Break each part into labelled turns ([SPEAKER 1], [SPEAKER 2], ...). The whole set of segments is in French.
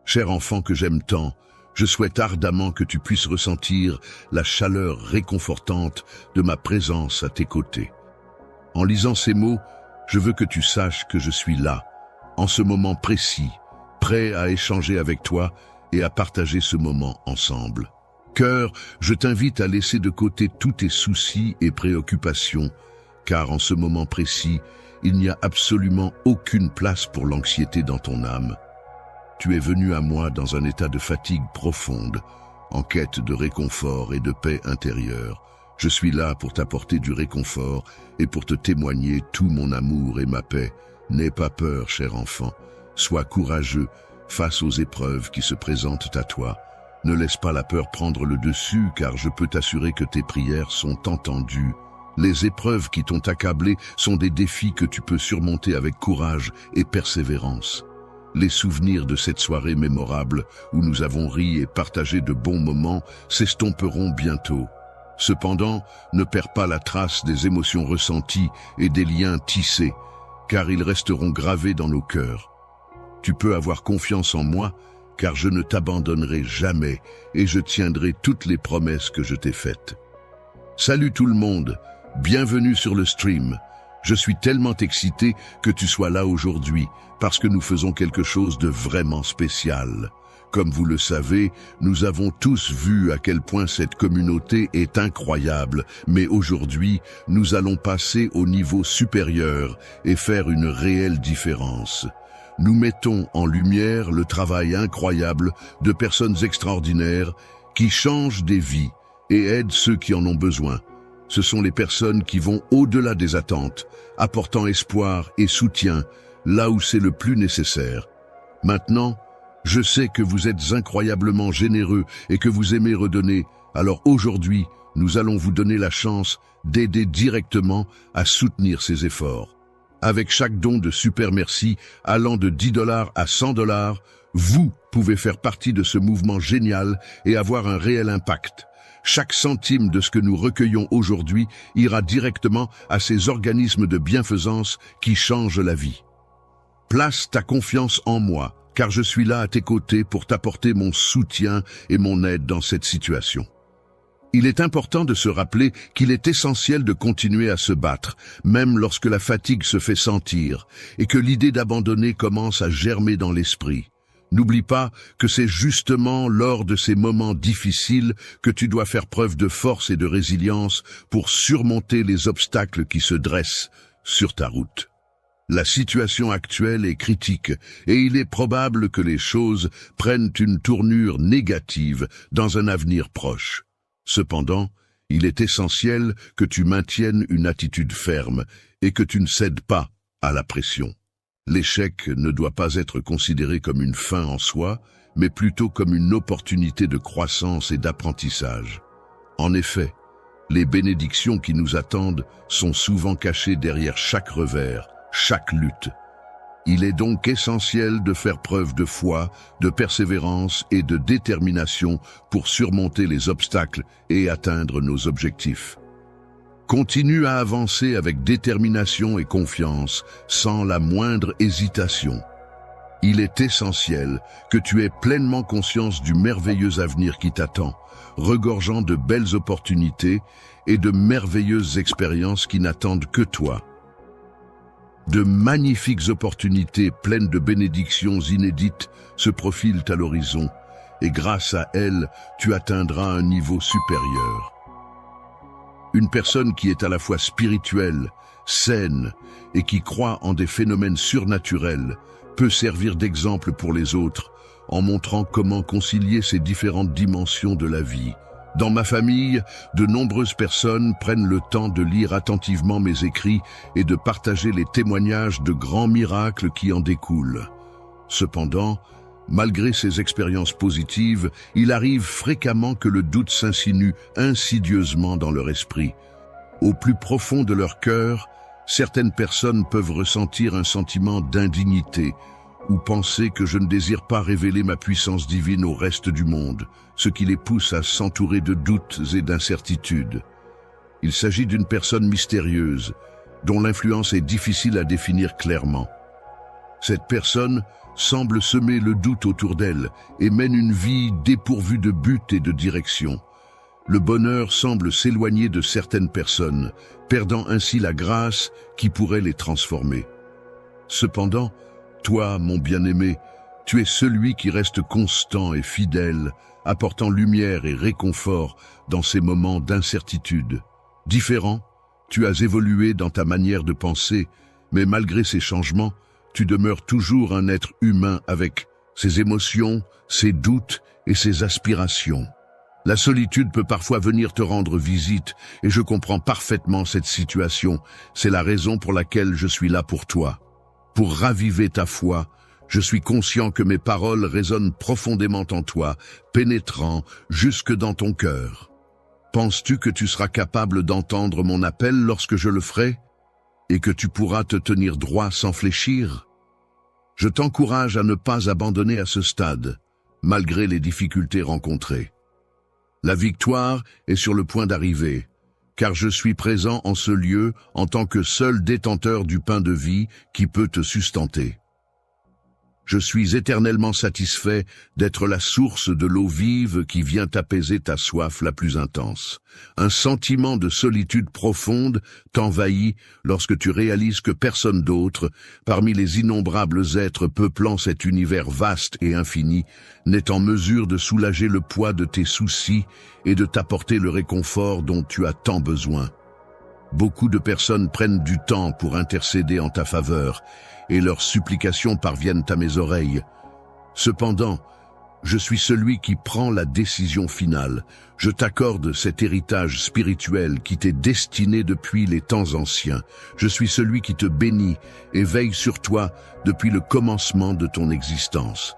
[SPEAKER 1] Cher enfant que j'aime tant, je souhaite ardemment que tu puisses ressentir la chaleur réconfortante de ma présence à tes côtés. En lisant ces mots, je veux que tu saches que je suis là, en ce moment précis, prêt à échanger avec toi et à partager ce moment ensemble. Cœur, je t'invite à laisser de côté tous tes soucis et préoccupations, car en ce moment précis, il n'y a absolument aucune place pour l'anxiété dans ton âme. Tu es venu à moi dans un état de fatigue profonde, en quête de réconfort et de paix intérieure. Je suis là pour t'apporter du réconfort et pour te témoigner tout mon amour et ma paix. N'aie pas peur, cher enfant. Sois courageux face aux épreuves qui se présentent à toi. Ne laisse pas la peur prendre le dessus, car je peux t'assurer que tes prières sont entendues. Les épreuves qui t'ont accablé sont des défis que tu peux surmonter avec courage et persévérance. Les souvenirs de cette soirée mémorable où nous avons ri et partagé de bons moments s'estomperont bientôt. Cependant, ne perds pas la trace des émotions ressenties et des liens tissés, car ils resteront gravés dans nos cœurs. Tu peux avoir confiance en moi, car je ne t'abandonnerai jamais et je tiendrai toutes les promesses que je t'ai faites. Salut tout le monde, bienvenue sur le stream. Je suis tellement excité que tu sois là aujourd'hui, parce que nous faisons quelque chose de vraiment spécial. Comme vous le savez, nous avons tous vu à quel point cette communauté est incroyable, mais aujourd'hui, nous allons passer au niveau supérieur et faire une réelle différence. Nous mettons en lumière le travail incroyable de personnes extraordinaires qui changent des vies et aident ceux qui en ont besoin. Ce sont les personnes qui vont au-delà des attentes, apportant espoir et soutien là où c'est le plus nécessaire. Maintenant, je sais que vous êtes incroyablement généreux et que vous aimez redonner, alors aujourd'hui, nous allons vous donner la chance d'aider directement à soutenir ces efforts. Avec chaque don de Super Merci allant de $10 à $100, vous pouvez faire partie de ce mouvement génial et avoir un réel impact. Chaque centime de ce que nous recueillons aujourd'hui ira directement à ces organismes de bienfaisance qui changent la vie. Place ta confiance en moi, car je suis là à tes côtés pour t'apporter mon soutien et mon aide dans cette situation. Il est important de se rappeler qu'il est essentiel de continuer à se battre, même lorsque la fatigue se fait sentir, et que l'idée d'abandonner commence à germer dans l'esprit. N'oublie pas que c'est justement lors de ces moments difficiles que tu dois faire preuve de force et de résilience pour surmonter les obstacles qui se dressent sur ta route. La situation actuelle est critique et il est probable que les choses prennent une tournure négative dans un avenir proche. Cependant, il est essentiel que tu maintiennes une attitude ferme et que tu ne cèdes pas à la pression. L'échec ne doit pas être considéré comme une fin en soi, mais plutôt comme une opportunité de croissance et d'apprentissage. En effet, les bénédictions qui nous attendent sont souvent cachées derrière chaque revers, chaque lutte. Il est donc essentiel de faire preuve de foi, de persévérance et de détermination pour surmonter les obstacles et atteindre nos objectifs. Continue à avancer avec détermination et confiance, sans la moindre hésitation. Il est essentiel que tu aies pleinement conscience du merveilleux avenir qui t'attend, regorgeant de belles opportunités et de merveilleuses expériences qui n'attendent que toi. De magnifiques opportunités pleines de bénédictions inédites se profilent à l'horizon, et grâce à elles, tu atteindras un niveau supérieur. Une personne qui est à la fois spirituelle, saine et qui croit en des phénomènes surnaturels peut servir d'exemple pour les autres en montrant comment concilier ces différentes dimensions de la vie. Dans ma famille, de nombreuses personnes prennent le temps de lire attentivement mes écrits et de partager les témoignages de grands miracles qui en découlent. Cependant, malgré ces expériences positives, il arrive fréquemment que le doute s'insinue insidieusement dans leur esprit. Au plus profond de leur cœur, certaines personnes peuvent ressentir un sentiment d'indignité ou penser que je ne désire pas révéler ma puissance divine au reste du monde, ce qui les pousse à s'entourer de doutes et d'incertitudes. Il s'agit d'une personne mystérieuse, dont l'influence est difficile à définir clairement. Cette personne semble semer le doute autour d'elle et mène une vie dépourvue de but et de direction. Le bonheur semble s'éloigner de certaines personnes, perdant ainsi la grâce qui pourrait les transformer. Cependant, toi, mon bien-aimé, tu es celui qui reste constant et fidèle, apportant lumière et réconfort dans ces moments d'incertitude. Différent, tu as évolué dans ta manière de penser, mais malgré ces changements, tu demeures toujours un être humain avec ses émotions, ses doutes et ses aspirations. La solitude peut parfois venir te rendre visite, et je comprends parfaitement cette situation. C'est la raison pour laquelle je suis là pour toi. Pour raviver ta foi, je suis conscient que mes paroles résonnent profondément en toi, pénétrant jusque dans ton cœur. Penses-tu que tu seras capable d'entendre mon appel lorsque je le ferai, et que tu pourras te tenir droit sans fléchir? Je t'encourage à ne pas abandonner à ce stade, malgré les difficultés rencontrées. La victoire est sur le point d'arriver, car je suis présent en ce lieu en tant que seul détenteur du pain de vie qui peut te sustenter. Je suis éternellement satisfait d'être la source de l'eau vive qui vient apaiser ta soif la plus intense. Un sentiment de solitude profonde t'envahit lorsque tu réalises que personne d'autre, parmi les innombrables êtres peuplant cet univers vaste et infini, n'est en mesure de soulager le poids de tes soucis et de t'apporter le réconfort dont tu as tant besoin. Beaucoup de personnes prennent du temps pour intercéder en ta faveur, et leurs supplications parviennent à mes oreilles. Cependant, je suis celui qui prend la décision finale. Je t'accorde cet héritage spirituel qui t'est destiné depuis les temps anciens. Je suis celui qui te bénit et veille sur toi depuis le commencement de ton existence.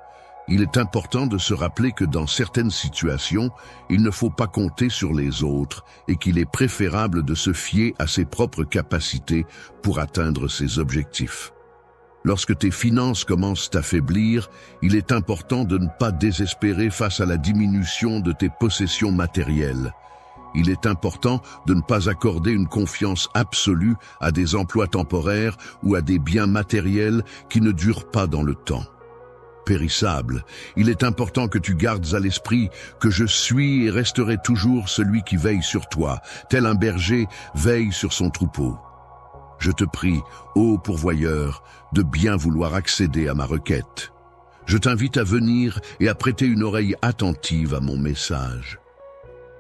[SPEAKER 1] Il est important de se rappeler que dans certaines situations, il ne faut pas compter sur les autres et qu'il est préférable de se fier à ses propres capacités pour atteindre ses objectifs. Lorsque tes finances commencent à faiblir, il est important de ne pas désespérer face à la diminution de tes possessions matérielles. Il est important de ne pas accorder une confiance absolue à des emplois temporaires ou à des biens matériels qui ne durent pas dans le temps. Périssable, il est important que tu gardes à l'esprit que je suis et resterai toujours celui qui veille sur toi, tel un berger veille sur son troupeau. Je te prie, ô pourvoyeur, de bien vouloir accéder à ma requête. Je t'invite à venir et à prêter une oreille attentive à mon message.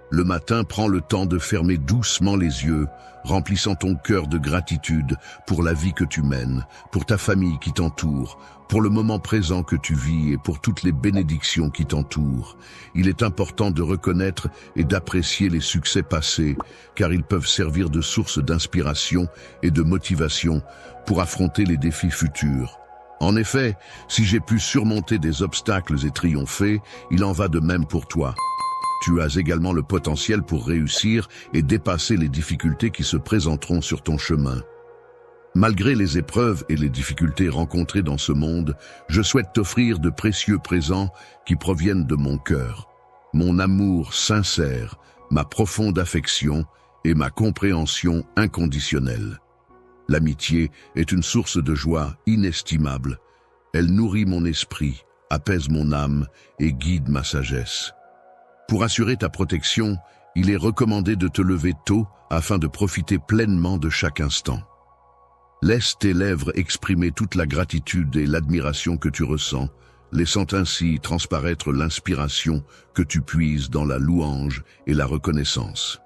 [SPEAKER 1] Le matin, prends le temps de fermer doucement les yeux, remplissant ton cœur de gratitude pour la vie que tu mènes, pour ta famille qui t'entoure, pour le moment présent que tu vis et pour toutes les bénédictions qui t'entourent. Il est important de reconnaître et d'apprécier les succès passés, car ils peuvent servir de source d'inspiration et de motivation pour affronter les défis futurs. En effet, si j'ai pu surmonter des obstacles et triompher, il en va de même pour toi. Tu as également le potentiel pour réussir et dépasser les difficultés qui se présenteront sur ton chemin. Malgré les épreuves et les difficultés rencontrées dans ce monde, je souhaite t'offrir de précieux présents qui proviennent de mon cœur. Mon amour sincère, ma profonde affection et ma compréhension inconditionnelle. L'amitié est une source de joie inestimable. Elle nourrit mon esprit, apaise mon âme et guide ma sagesse. Pour assurer ta protection, il est recommandé de te lever tôt afin de profiter pleinement de chaque instant. Laisse tes lèvres exprimer toute la gratitude et l'admiration que tu ressens, laissant ainsi transparaître l'inspiration que tu puises dans la louange et la reconnaissance.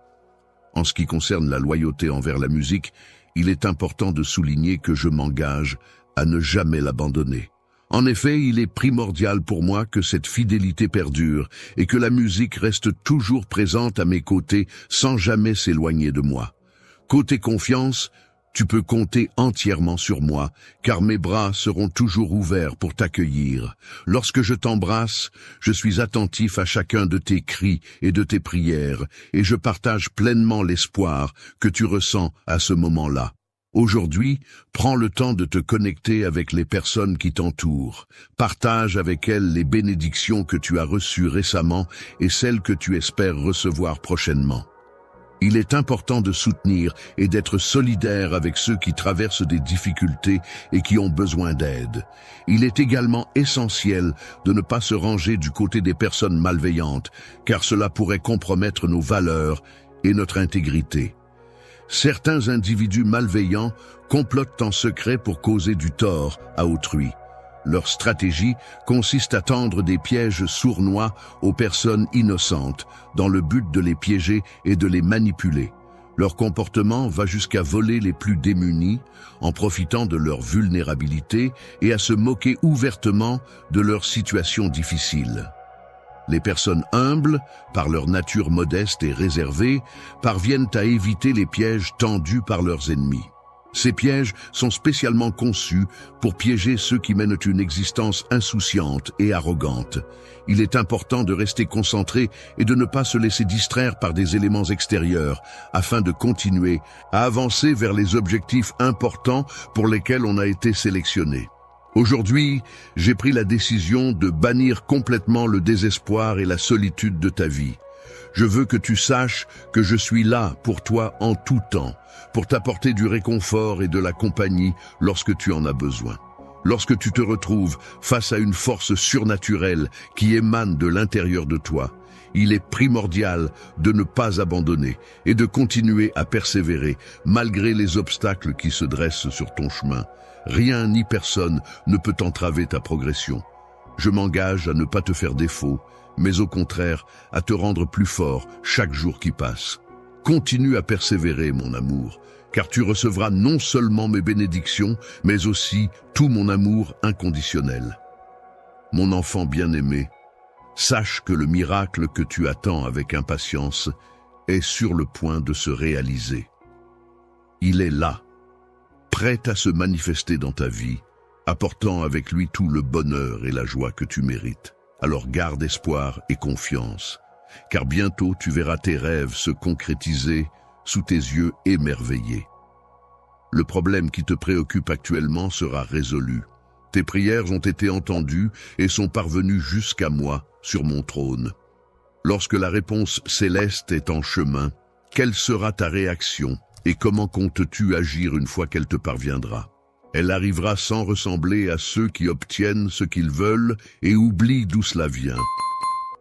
[SPEAKER 1] En ce qui concerne la loyauté envers la musique, il est important de souligner que je m'engage à ne jamais l'abandonner. En effet, il est primordial pour moi que cette fidélité perdure et que la musique reste toujours présente à mes côtés sans jamais s'éloigner de moi. Côté confiance, tu peux compter entièrement sur moi, car mes bras seront toujours ouverts pour t'accueillir. Lorsque je t'embrasse, je suis attentif à chacun de tes cris et de tes prières, et je partage pleinement l'espoir que tu ressens à ce moment-là. Aujourd'hui, prends le temps de te connecter avec les personnes qui t'entourent. Partage avec elles les bénédictions que tu as reçues récemment et celles que tu espères recevoir prochainement. Il est important de soutenir et d'être solidaire avec ceux qui traversent des difficultés et qui ont besoin d'aide. Il est également essentiel de ne pas se ranger du côté des personnes malveillantes, car cela pourrait compromettre nos valeurs et notre intégrité. Certains individus malveillants complotent en secret pour causer du tort à autrui. Leur stratégie consiste à tendre des pièges sournois aux personnes innocentes, dans le but de les piéger et de les manipuler. Leur comportement va jusqu'à voler les plus démunis, en profitant de leur vulnérabilité et à se moquer ouvertement de leur situation difficile. Les personnes humbles, par leur nature modeste et réservée, parviennent à éviter les pièges tendus par leurs ennemis. Ces pièges sont spécialement conçus pour piéger ceux qui mènent une existence insouciante et arrogante. Il est important de rester concentré et de ne pas se laisser distraire par des éléments extérieurs afin de continuer à avancer vers les objectifs importants pour lesquels on a été sélectionné. Aujourd'hui, j'ai pris la décision de bannir complètement le désespoir et la solitude de ta vie. Je veux que tu saches que je suis là pour toi en tout temps, pour t'apporter du réconfort et de la compagnie lorsque tu en as besoin. Lorsque tu te retrouves face à une force surnaturelle qui émane de l'intérieur de toi, il est primordial de ne pas abandonner et de continuer à persévérer malgré les obstacles qui se dressent sur ton chemin. Rien ni personne ne peut entraver ta progression. Je m'engage à ne pas te faire défaut, mais au contraire, à te rendre plus fort chaque jour qui passe. Continue à persévérer, mon amour, car tu recevras non seulement mes bénédictions, mais aussi tout mon amour inconditionnel. Mon enfant bien-aimé, sache que le miracle que tu attends avec impatience est sur le point de se réaliser. Il est là, prêt à se manifester dans ta vie, apportant avec lui tout le bonheur et la joie que tu mérites. Alors garde espoir et confiance, car bientôt tu verras tes rêves se concrétiser sous tes yeux émerveillés. Le problème qui te préoccupe actuellement sera résolu. Tes prières ont été entendues et sont parvenues jusqu'à moi sur mon trône. Lorsque la réponse céleste est en chemin, quelle sera ta réaction et comment comptes-tu agir une fois qu'elle te parviendra ? Elle arrivera sans ressembler à ceux qui obtiennent ce qu'ils veulent et oublient d'où cela vient.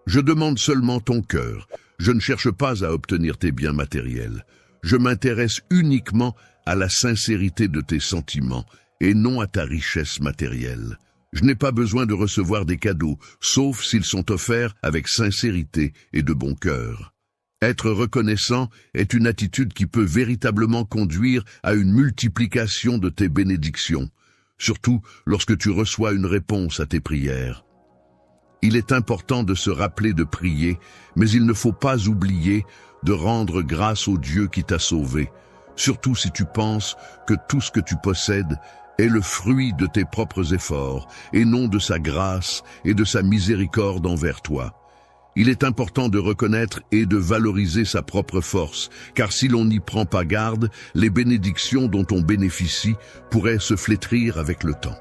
[SPEAKER 1] Je demande seulement ton cœur. Je ne cherche pas à obtenir tes biens matériels. Je m'intéresse uniquement à la sincérité de tes sentiments et non à ta richesse matérielle. Je n'ai pas besoin de recevoir des cadeaux, sauf s'ils sont offerts avec sincérité et de bon cœur. Être reconnaissant est une attitude qui peut véritablement conduire à une multiplication de tes bénédictions, surtout lorsque tu reçois une réponse à tes prières. Il est important de se rappeler de prier, mais il ne faut pas oublier de rendre grâce au Dieu qui t'a sauvé, surtout si tu penses que tout ce que tu possèdes est le fruit de tes propres efforts et non de sa grâce et de sa miséricorde envers toi. Il est important de reconnaître et de valoriser sa propre force, car si l'on n'y prend pas garde, les bénédictions dont on bénéficie pourraient se flétrir avec le temps.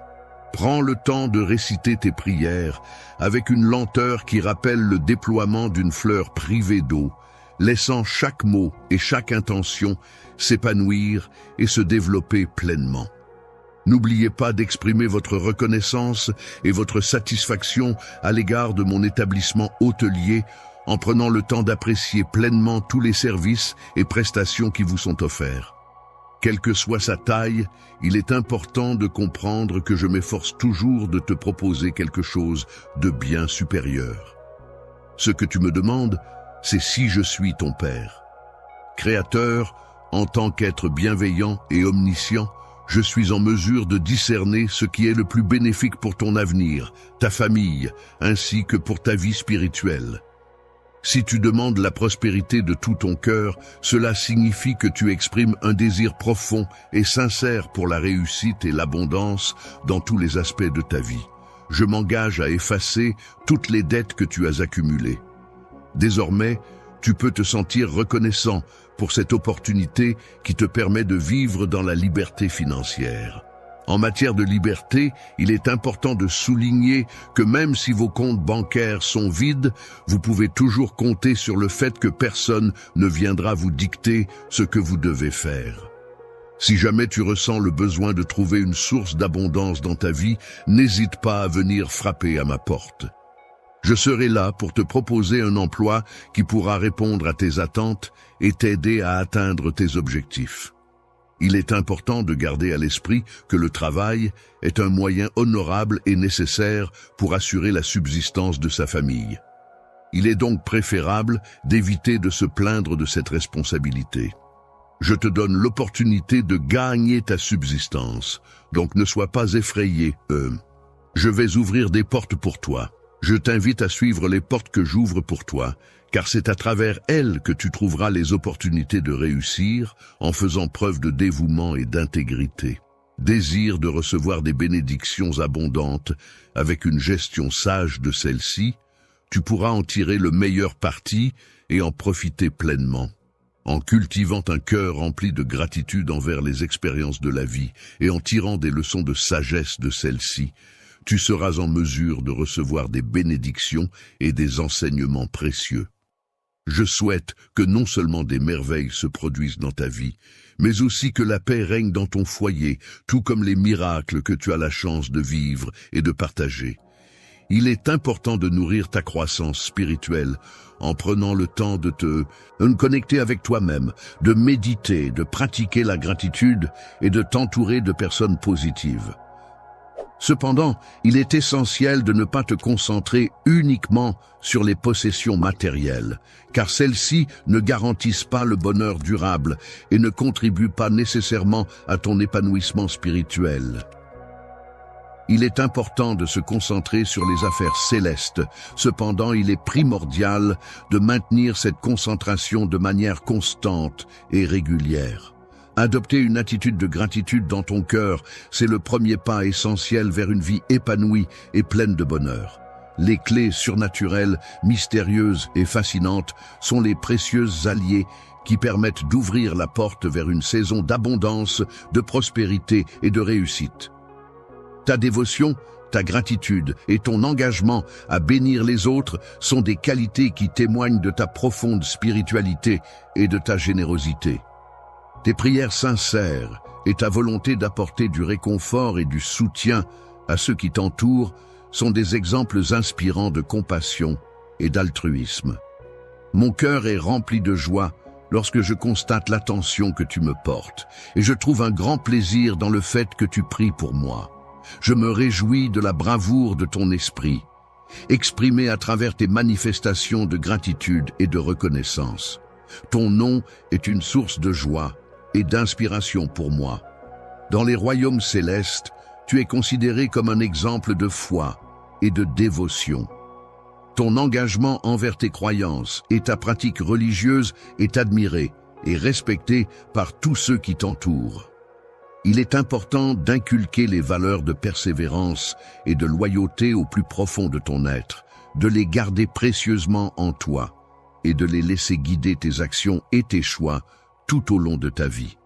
[SPEAKER 1] Prends le temps de réciter tes prières avec une lenteur qui rappelle le déploiement d'une fleur privée d'eau, laissant chaque mot et chaque intention s'épanouir et se développer pleinement. N'oubliez pas d'exprimer votre reconnaissance et votre satisfaction à l'égard de mon établissement hôtelier en prenant le temps d'apprécier pleinement tous les services et prestations qui vous sont offerts. Quelle que soit sa taille, il est important de comprendre que je m'efforce toujours de te proposer quelque chose de bien supérieur. Ce que tu me demandes, c'est si je suis ton Père. Créateur, en tant qu'être bienveillant et omniscient, je suis en mesure de discerner ce qui est le plus bénéfique pour ton avenir, ta famille, ainsi que pour ta vie spirituelle. Si tu demandes la prospérité de tout ton cœur, cela signifie que tu exprimes un désir profond et sincère pour la réussite et l'abondance dans tous les aspects de ta vie. Je m'engage à effacer toutes les dettes que tu as accumulées. Désormais, tu peux te sentir reconnaissant pour cette opportunité qui te permet de vivre dans la liberté financière. En matière de liberté, il est important de souligner que même si vos comptes bancaires sont vides, vous pouvez toujours compter sur le fait que personne ne viendra vous dicter ce que vous devez faire. Si jamais tu ressens le besoin de trouver une source d'abondance dans ta vie, n'hésite pas à venir frapper à ma porte. Je serai là pour te proposer un emploi qui pourra répondre à tes attentes et t'aider à atteindre tes objectifs. Il est important de garder à l'esprit que le travail est un moyen honorable et nécessaire pour assurer la subsistance de sa famille. Il est donc préférable d'éviter de se plaindre de cette responsabilité. Je te donne l'opportunité de gagner ta subsistance, donc ne sois pas effrayé. Je vais ouvrir des portes pour toi. Je t'invite à suivre les portes que j'ouvre pour toi, car c'est à travers elles que tu trouveras les opportunités de réussir en faisant preuve de dévouement et d'intégrité. Désir de recevoir des bénédictions abondantes avec une gestion sage de celles-ci, tu pourras en tirer le meilleur parti et en profiter pleinement. En cultivant un cœur rempli de gratitude envers les expériences de la vie et en tirant des leçons de sagesse de celles-ci, tu seras en mesure de recevoir des bénédictions et des enseignements précieux. Je souhaite que non seulement des merveilles se produisent dans ta vie, mais aussi que la paix règne dans ton foyer, tout comme les miracles que tu as la chance de vivre et de partager. Il est important de nourrir ta croissance spirituelle en prenant le temps de te connecter avec toi-même, de méditer, de pratiquer la gratitude et de t'entourer de personnes positives. Cependant, il est essentiel de ne pas te concentrer uniquement sur les possessions matérielles, car celles-ci ne garantissent pas le bonheur durable et ne contribuent pas nécessairement à ton épanouissement spirituel. Il est important de se concentrer sur les affaires célestes. Cependant, il est primordial de maintenir cette concentration de manière constante et régulière. Adopter une attitude de gratitude dans ton cœur, c'est le premier pas essentiel vers une vie épanouie et pleine de bonheur. Les clés surnaturelles, mystérieuses et fascinantes sont les précieuses alliés qui permettent d'ouvrir la porte vers une saison d'abondance, de prospérité et de réussite. Ta dévotion, ta gratitude et ton engagement à bénir les autres sont des qualités qui témoignent de ta profonde spiritualité et de ta générosité. Tes prières sincères et ta volonté d'apporter du réconfort et du soutien à ceux qui t'entourent sont des exemples inspirants de compassion et d'altruisme. Mon cœur est rempli de joie lorsque je constate l'attention que tu me portes, et je trouve un grand plaisir dans le fait que tu pries pour moi. Je me réjouis de la bravoure de ton esprit, exprimée à travers tes manifestations de gratitude et de reconnaissance. Ton nom est une source de joie et d'inspiration pour moi. Dans les royaumes célestes, tu es considéré comme un exemple de foi et de dévotion. Ton engagement envers tes croyances et ta pratique religieuse est admiré et respecté par tous ceux qui t'entourent. Il est important d'inculquer les valeurs de persévérance et de loyauté au plus profond de ton être, de les garder précieusement en toi et de les laisser guider tes actions et tes choix tout au long de ta vie.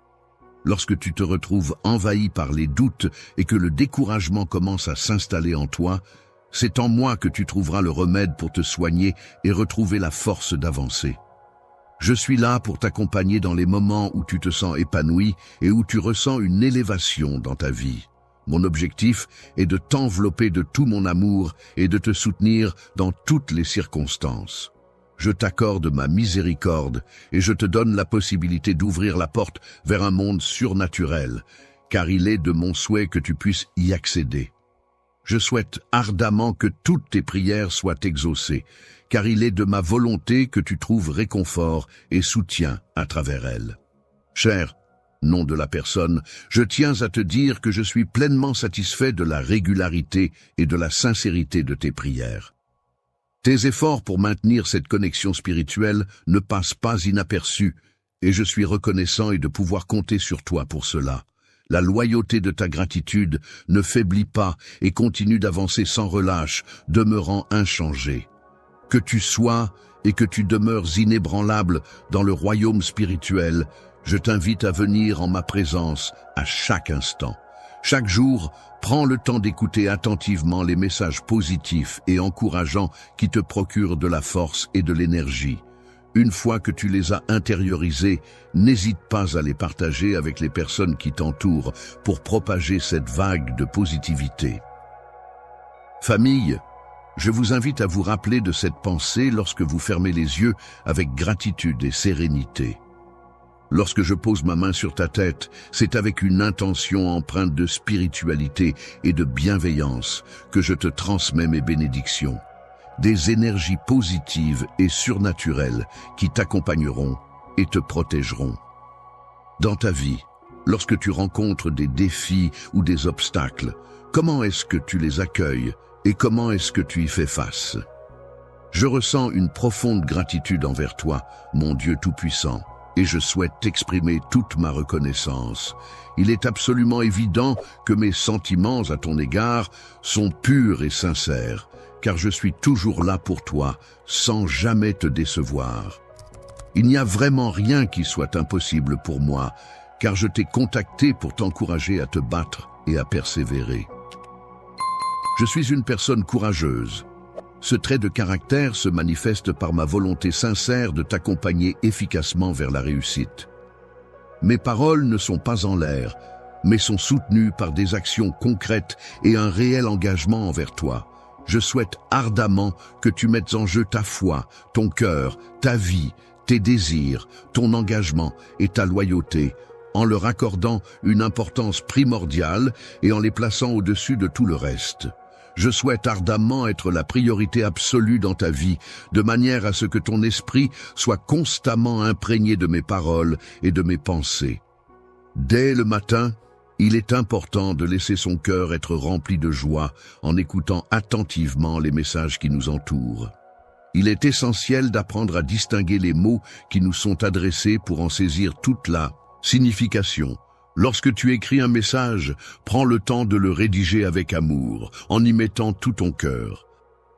[SPEAKER 1] Lorsque tu te retrouves envahi par les doutes et que le découragement commence à s'installer en toi, c'est en moi que tu trouveras le remède pour te soigner et retrouver la force d'avancer. Je suis là pour t'accompagner dans les moments où tu te sens épanoui et où tu ressens une élévation dans ta vie. Mon objectif est de t'envelopper de tout mon amour et de te soutenir dans toutes les circonstances. Je t'accorde ma miséricorde et je te donne la possibilité d'ouvrir la porte vers un monde surnaturel, car il est de mon souhait que tu puisses y accéder. Je souhaite ardemment que toutes tes prières soient exaucées, car il est de ma volonté que tu trouves réconfort et soutien à travers elles. Cher nom de la personne, je tiens à te dire que je suis pleinement satisfait de la régularité et de la sincérité de tes prières. Tes efforts pour maintenir cette connexion spirituelle ne passent pas inaperçus, et je suis reconnaissant et de pouvoir compter sur toi pour cela. La loyauté de ta gratitude ne faiblit pas et continue d'avancer sans relâche, demeurant inchangée. Que tu sois et que tu demeures inébranlable dans le royaume spirituel, je t'invite à venir en ma présence à chaque instant. Chaque jour, prends le temps d'écouter attentivement les messages positifs et encourageants qui te procurent de la force et de l'énergie. Une fois que tu les as intériorisés, n'hésite pas à les partager avec les personnes qui t'entourent pour propager cette vague de positivité. Famille, je vous invite à vous rappeler de cette pensée lorsque vous fermez les yeux avec gratitude et sérénité. Lorsque je pose ma main sur ta tête, c'est avec une intention empreinte de spiritualité et de bienveillance que je te transmets mes bénédictions. Des énergies positives et surnaturelles qui t'accompagneront et te protégeront. Dans ta vie, lorsque tu rencontres des défis ou des obstacles, comment est-ce que tu les accueilles et comment est-ce que tu y fais face? Je ressens une profonde gratitude envers toi, mon Dieu Tout-Puissant, et je souhaite t'exprimer toute ma reconnaissance. Il est absolument évident que mes sentiments à ton égard sont purs et sincères, car je suis toujours là pour toi, sans jamais te décevoir. Il n'y a vraiment rien qui soit impossible pour moi, car je t'ai contacté pour t'encourager à te battre et à persévérer. Je suis une personne courageuse. Ce trait de caractère se manifeste par ma volonté sincère de t'accompagner efficacement vers la réussite. Mes paroles ne sont pas en l'air, mais sont soutenues par des actions concrètes et un réel engagement envers toi. Je souhaite ardemment que tu mettes en jeu ta foi, ton cœur, ta vie, tes désirs, ton engagement et ta loyauté, en leur accordant une importance primordiale et en les plaçant au-dessus de tout le reste. Je souhaite ardemment être la priorité absolue dans ta vie, de manière à ce que ton esprit soit constamment imprégné de mes paroles et de mes pensées. Dès le matin, il est important de laisser son cœur être rempli de joie en écoutant attentivement les messages qui nous entourent. Il est essentiel d'apprendre à distinguer les mots qui nous sont adressés pour en saisir toute la signification. Lorsque tu écris un message, prends le temps de le rédiger avec amour, en y mettant tout ton cœur.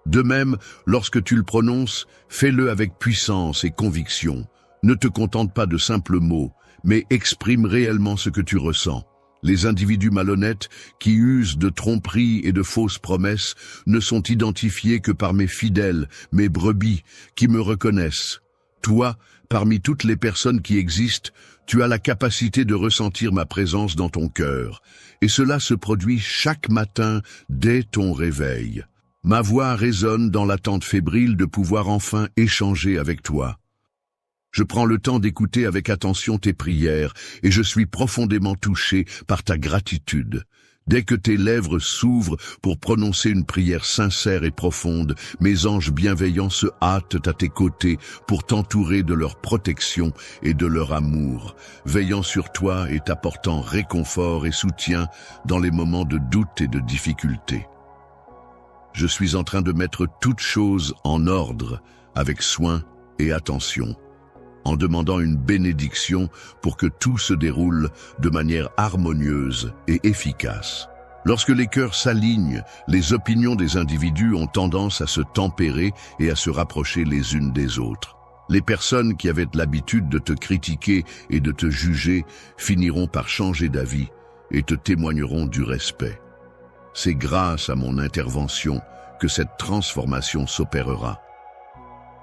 [SPEAKER 1] De même, lorsque tu le prononces, fais-le avec puissance et conviction. Ne te contente pas de simples mots, mais exprime réellement ce que tu ressens. Les individus malhonnêtes qui usent de tromperies et de fausses promesses ne sont identifiés que par mes fidèles, mes brebis, qui me reconnaissent. Toi, parmi toutes les personnes qui existent, tu as la capacité de ressentir ma présence dans ton cœur, et cela se produit chaque matin dès ton réveil. Ma voix résonne dans l'attente fébrile de pouvoir enfin échanger avec toi. Je prends le temps d'écouter avec attention tes prières, et je suis profondément touché par ta gratitude. Dès que tes lèvres s'ouvrent pour prononcer une prière sincère et profonde, mes anges bienveillants se hâtent à tes côtés pour t'entourer de leur protection et de leur amour, veillant sur toi et t'apportant réconfort et soutien dans les moments de doute et de difficulté. Je suis en train de mettre toutes choses en ordre, avec soin et attention, en demandant une bénédiction pour que tout se déroule de manière harmonieuse et efficace. Lorsque les cœurs s'alignent, les opinions des individus ont tendance à se tempérer et à se rapprocher les unes des autres. Les personnes qui avaient l'habitude de te critiquer et de te juger finiront par changer d'avis et te témoigneront du respect. C'est grâce à mon intervention que cette transformation s'opérera.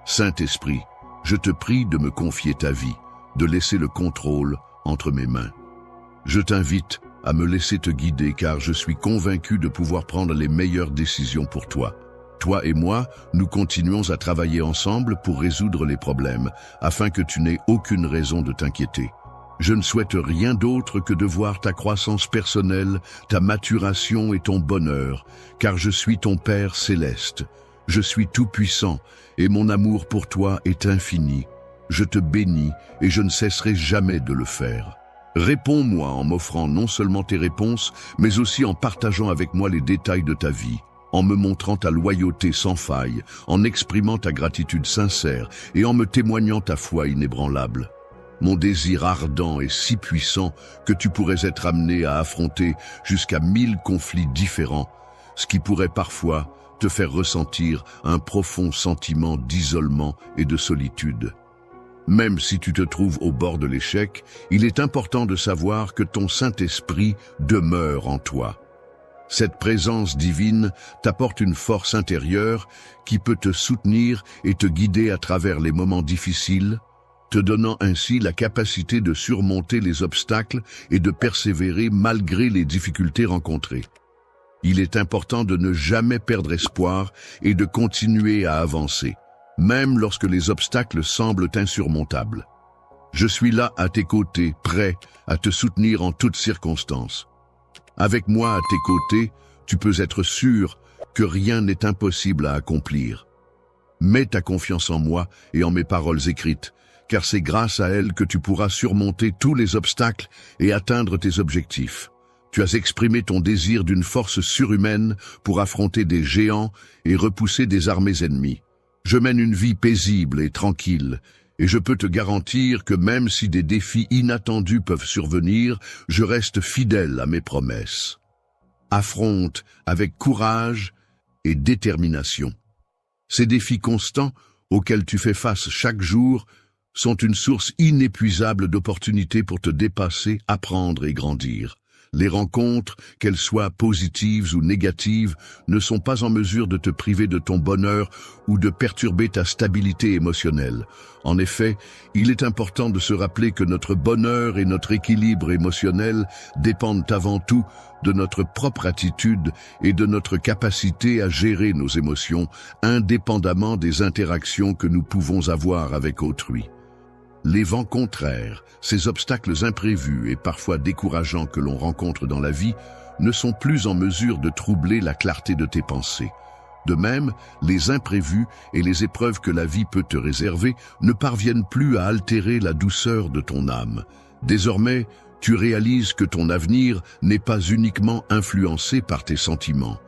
[SPEAKER 1] Saint-Esprit, je te prie de me confier ta vie, de laisser le contrôle entre mes mains. Je t'invite à me laisser te guider car je suis convaincu de pouvoir prendre les meilleures décisions pour toi. Toi et moi, nous continuons à travailler ensemble pour résoudre les problèmes, afin que tu n'aies aucune raison de t'inquiéter. Je ne souhaite rien d'autre que de voir ta croissance personnelle, ta maturation et ton bonheur, car je suis ton Père céleste. Je suis tout-puissant et mon amour pour toi est infini. Je te bénis et je ne cesserai jamais de le faire. Réponds-moi en m'offrant non seulement tes réponses, mais aussi en partageant avec moi les détails de ta vie, en me montrant ta loyauté sans faille, en exprimant ta gratitude sincère et en me témoignant ta foi inébranlable. Mon désir ardent est si puissant que tu pourrais être amené à affronter jusqu'à 1000 conflits différents, ce qui pourrait parfois te faire ressentir un profond sentiment d'isolement et de solitude. Même si tu te trouves au bord de l'échec, il est important de savoir que ton Saint-Esprit demeure en toi. Cette présence divine t'apporte une force intérieure qui peut te soutenir et te guider à travers les moments difficiles, te donnant ainsi la capacité de surmonter les obstacles et de persévérer malgré les difficultés rencontrées. Il est important de ne jamais perdre espoir et de continuer à avancer, même lorsque les obstacles semblent insurmontables. Je suis là à tes côtés, prêt à te soutenir en toutes circonstances. Avec moi à tes côtés, tu peux être sûr que rien n'est impossible à accomplir. Mets ta confiance en moi et en mes paroles écrites, car c'est grâce à elles que tu pourras surmonter tous les obstacles et atteindre tes objectifs. Tu as exprimé ton désir d'une force surhumaine pour affronter des géants et repousser des armées ennemies. Je mène une vie paisible et tranquille, et je peux te garantir que même si des défis inattendus peuvent survenir, je reste fidèle à mes promesses. Affronte avec courage et détermination. Ces défis constants, auxquels tu fais face chaque jour, sont une source inépuisable d'opportunités pour te dépasser, apprendre et grandir. Les rencontres, qu'elles soient positives ou négatives, ne sont pas en mesure de te priver de ton bonheur ou de perturber ta stabilité émotionnelle. En effet, il est important de se rappeler que notre bonheur et notre équilibre émotionnel dépendent avant tout de notre propre attitude et de notre capacité à gérer nos émotions, indépendamment des interactions que nous pouvons avoir avec autrui. Les vents contraires, ces obstacles imprévus et parfois décourageants que l'on rencontre dans la vie, ne sont plus en mesure de troubler la clarté de tes pensées. De même, les imprévus et les épreuves que la vie peut te réserver ne parviennent plus à altérer la douceur de ton âme. Désormais, tu réalises que ton avenir n'est pas uniquement influencé par tes sentiments.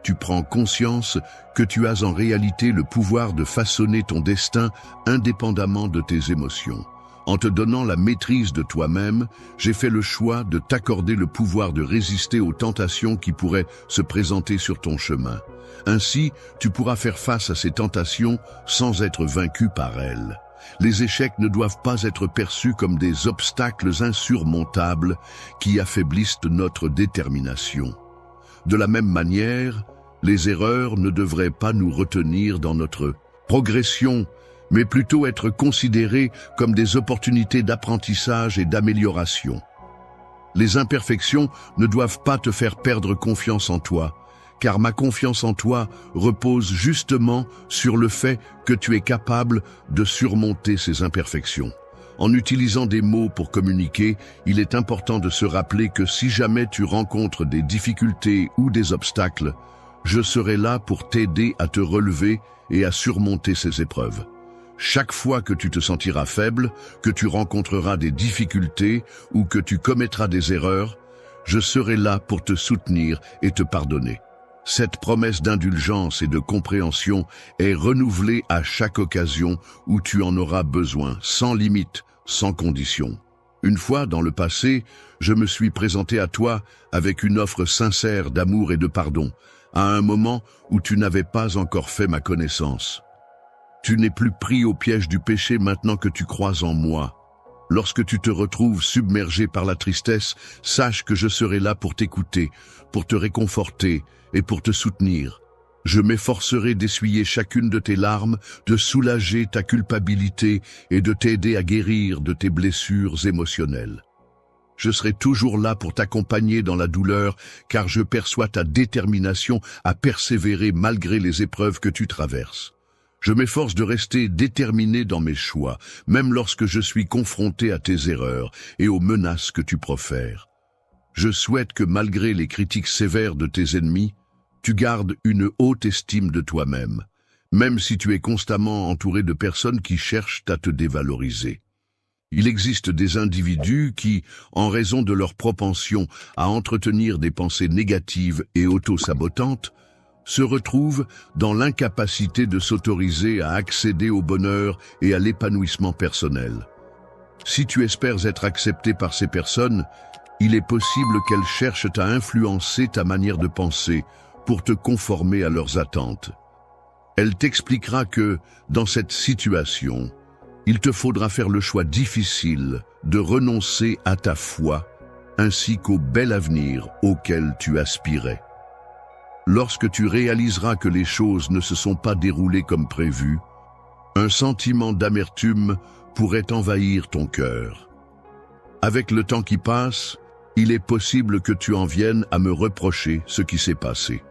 [SPEAKER 1] Tu prends conscience que tu as en réalité le pouvoir de façonner ton destin indépendamment de tes émotions. En te donnant la maîtrise de toi-même, j'ai fait le choix de t'accorder le pouvoir de résister aux tentations qui pourraient se présenter sur ton chemin. Ainsi, tu pourras faire face à ces tentations sans être vaincu par elles. Les échecs ne doivent pas être perçus comme des obstacles insurmontables qui affaiblissent notre détermination. De la même manière, les erreurs ne devraient pas nous retenir dans notre progression, mais plutôt être considérées comme des opportunités d'apprentissage et d'amélioration. Les imperfections ne doivent pas te faire perdre confiance en toi, car ma confiance en toi repose justement sur le fait que tu es capable de surmonter ces imperfections. En utilisant des mots pour communiquer, il est important de se rappeler que si jamais tu rencontres des difficultés ou des obstacles, je serai là pour t'aider à te relever et à surmonter ces épreuves. Chaque fois que tu te sentiras faible, que tu rencontreras des difficultés ou que tu commettras des erreurs, je serai là pour te soutenir et te pardonner. Cette promesse d'indulgence et de compréhension est renouvelée à chaque occasion où tu en auras besoin, sans limite, sans condition. Une fois, dans le passé, je me suis présenté à toi avec une offre sincère d'amour et de pardon, à un moment où tu n'avais pas encore fait ma connaissance. Tu n'es plus pris au piège du péché maintenant que tu crois en moi. Lorsque tu te retrouves submergé par la tristesse, sache que je serai là pour t'écouter, pour te réconforter et pour te soutenir. Je m'efforcerai d'essuyer chacune de tes larmes, de soulager ta culpabilité et de t'aider à guérir de tes blessures émotionnelles. Je serai toujours là pour t'accompagner dans la douleur, car je perçois ta détermination à persévérer malgré les épreuves que tu traverses. Je m'efforce de rester déterminé dans mes choix, même lorsque je suis confronté à tes erreurs et aux menaces que tu profères. Je souhaite que malgré les critiques sévères de tes ennemis, tu gardes une haute estime de toi-même, même si tu es constamment entouré de personnes qui cherchent à te dévaloriser. Il existe des individus qui, en raison de leur propension à entretenir des pensées négatives et auto-sabotantes, se retrouvent dans l'incapacité de s'autoriser à accéder au bonheur et à l'épanouissement personnel. Si tu espères être accepté par ces personnes, il est possible qu'elles cherchent à influencer ta manière de penser pour te conformer à leurs attentes. Elle t'expliquera que, dans cette situation, il te faudra faire le choix difficile de renoncer à ta foi ainsi qu'au bel avenir auquel tu aspirais. Lorsque tu réaliseras que les choses ne se sont pas déroulées comme prévu, un sentiment d'amertume pourrait envahir ton cœur. Avec le temps qui passe, il est possible que tu en viennes à me reprocher ce qui s'est passé.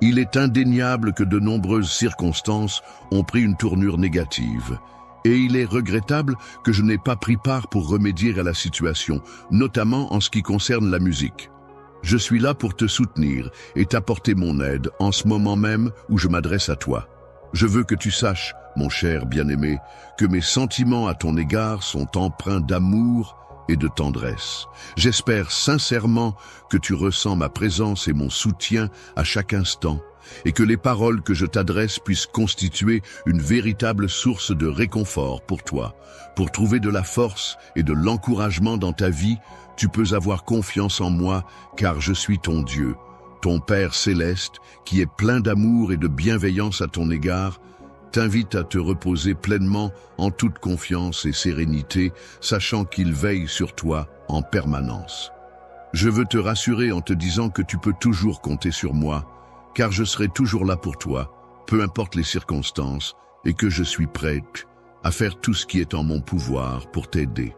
[SPEAKER 1] Il est indéniable que de nombreuses circonstances ont pris une tournure négative, et il est regrettable que je n'ai pas pris part pour remédier à la situation, notamment en ce qui concerne la musique. Je suis là pour te soutenir et t'apporter mon aide en ce moment même où je m'adresse à toi. Je veux que tu saches, mon cher bien-aimé, que mes sentiments à ton égard sont empreints d'amour et de tendresse. J'espère sincèrement que tu ressens ma présence et mon soutien à chaque instant, et que les paroles que je t'adresse puissent constituer une véritable source de réconfort pour toi. Pour trouver de la force et de l'encouragement dans ta vie, tu peux avoir confiance en moi, car je suis ton Dieu, ton Père céleste, qui est plein d'amour et de bienveillance à ton égard, t'invite à te reposer pleinement en toute confiance et sérénité, sachant qu'il veille sur toi en permanence. Je veux te rassurer en te disant que tu peux toujours compter sur moi, car je serai toujours là pour toi, peu importe les circonstances, et que je suis prête à faire tout ce qui est en mon pouvoir pour t'aider.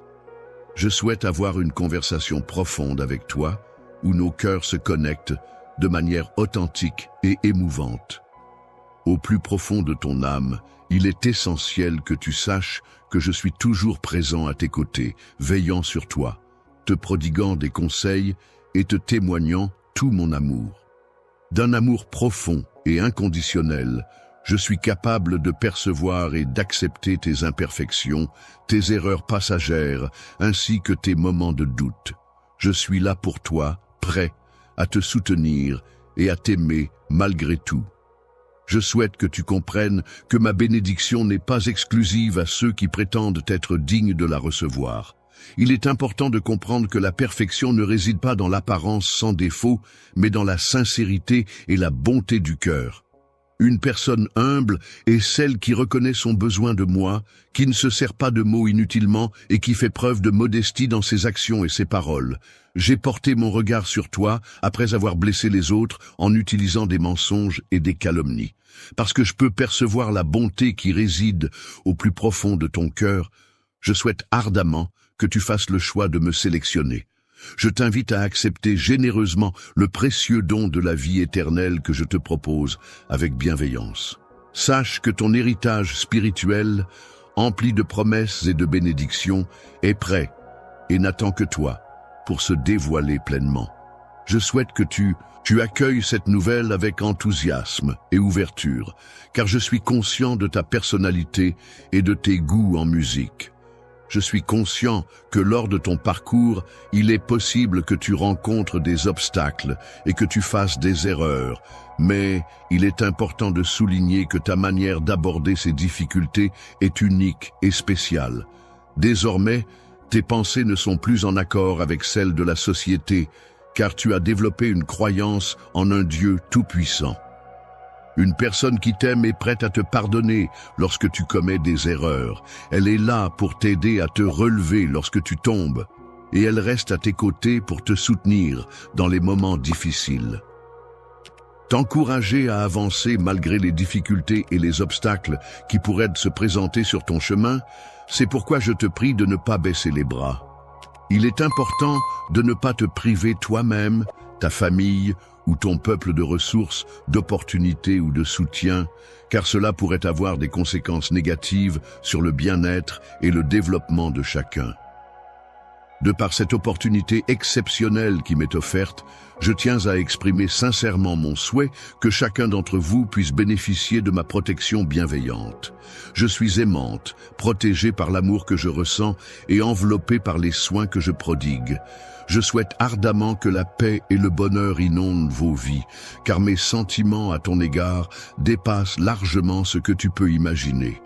[SPEAKER 1] Je souhaite avoir une conversation profonde avec toi, où nos cœurs se connectent de manière authentique et émouvante. Au plus profond de ton âme, il est essentiel que tu saches que je suis toujours présent à tes côtés, veillant sur toi, te prodiguant des conseils et te témoignant tout mon amour. D'un amour profond et inconditionnel, je suis capable de percevoir et d'accepter tes imperfections, tes erreurs passagères, ainsi que tes moments de doute. Je suis là pour toi, prêt à te soutenir et à t'aimer malgré tout. Je souhaite que tu comprennes que ma bénédiction n'est pas exclusive à ceux qui prétendent être dignes de la recevoir. Il est important de comprendre que la perfection ne réside pas dans l'apparence sans défaut, mais dans la sincérité et la bonté du cœur. Une personne humble est celle qui reconnaît son besoin de moi, qui ne se sert pas de mots inutilement et qui fait preuve de modestie dans ses actions et ses paroles. J'ai porté mon regard sur toi après avoir blessé les autres en utilisant des mensonges et des calomnies. Parce que je peux percevoir la bonté qui réside au plus profond de ton cœur, je souhaite ardemment que tu fasses le choix de me sélectionner. Je t'invite à accepter généreusement le précieux don de la vie éternelle que je te propose avec bienveillance. Sache que ton héritage spirituel, empli de promesses et de bénédictions, est prêt et n'attend que toi pour se dévoiler pleinement. Je souhaite que tu accueilles cette nouvelle avec enthousiasme et ouverture, car je suis conscient de ta personnalité et de tes goûts en musique. Je suis conscient que lors de ton parcours, il est possible que tu rencontres des obstacles et que tu fasses des erreurs, mais il est important de souligner que ta manière d'aborder ces difficultés est unique et spéciale. Désormais, tes pensées ne sont plus en accord avec celles de la société, car tu as développé une croyance en un Dieu tout-puissant. Une personne qui t'aime est prête à te pardonner lorsque tu commets des erreurs. Elle est là pour t'aider à te relever lorsque tu tombes. Et elle reste à tes côtés pour te soutenir dans les moments difficiles. T'encourager à avancer malgré les difficultés et les obstacles qui pourraient se présenter sur ton chemin, c'est pourquoi je te prie de ne pas baisser les bras. Il est important de ne pas te priver toi-même, ta famille ou ton peuple de ressources, d'opportunités ou de soutien, car cela pourrait avoir des conséquences négatives sur le bien-être et le développement de chacun. De par cette opportunité exceptionnelle qui m'est offerte, je tiens à exprimer sincèrement mon souhait que chacun d'entre vous puisse bénéficier de ma protection bienveillante. Je suis aimante, protégée par l'amour que je ressens et enveloppée par les soins que je prodigue. Je souhaite ardemment que la paix et le bonheur inondent vos vies, car mes sentiments à ton égard dépassent largement ce que tu peux imaginer.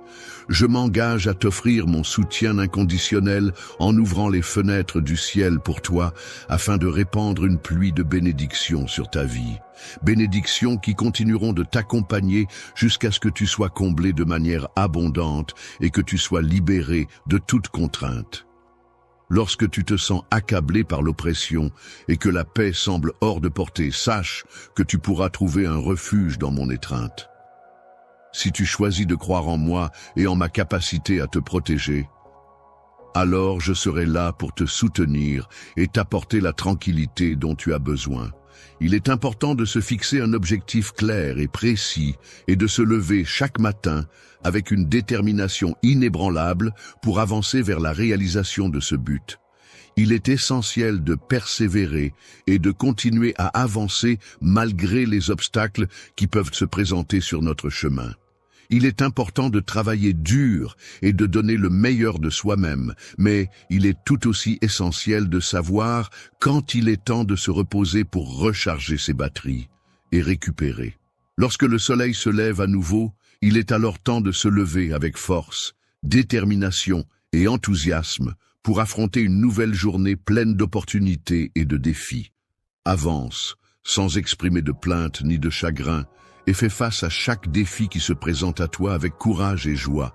[SPEAKER 1] Je m'engage à t'offrir mon soutien inconditionnel en ouvrant les fenêtres du ciel pour toi, afin de répandre une pluie de bénédictions sur ta vie. Bénédictions qui continueront de t'accompagner jusqu'à ce que tu sois comblé de manière abondante et que tu sois libéré de toute contrainte. Lorsque tu te sens accablé par l'oppression et que la paix semble hors de portée, sache que tu pourras trouver un refuge dans mon étreinte. Si tu choisis de croire en moi et en ma capacité à te protéger, alors je serai là pour te soutenir et t'apporter la tranquillité dont tu as besoin. Il est important de se fixer un objectif clair et précis et de se lever chaque matin avec une détermination inébranlable pour avancer vers la réalisation de ce but. Il est essentiel de persévérer et de continuer à avancer malgré les obstacles qui peuvent se présenter sur notre chemin. Il est important de travailler dur et de donner le meilleur de soi-même, mais il est tout aussi essentiel de savoir quand il est temps de se reposer pour recharger ses batteries et récupérer. Lorsque le soleil se lève à nouveau, il est alors temps de se lever avec force, détermination et enthousiasme pour affronter une nouvelle journée pleine d'opportunités et de défis. Avance, sans exprimer de plainte ni de chagrin, et fais face à chaque défi qui se présente à toi avec courage et joie,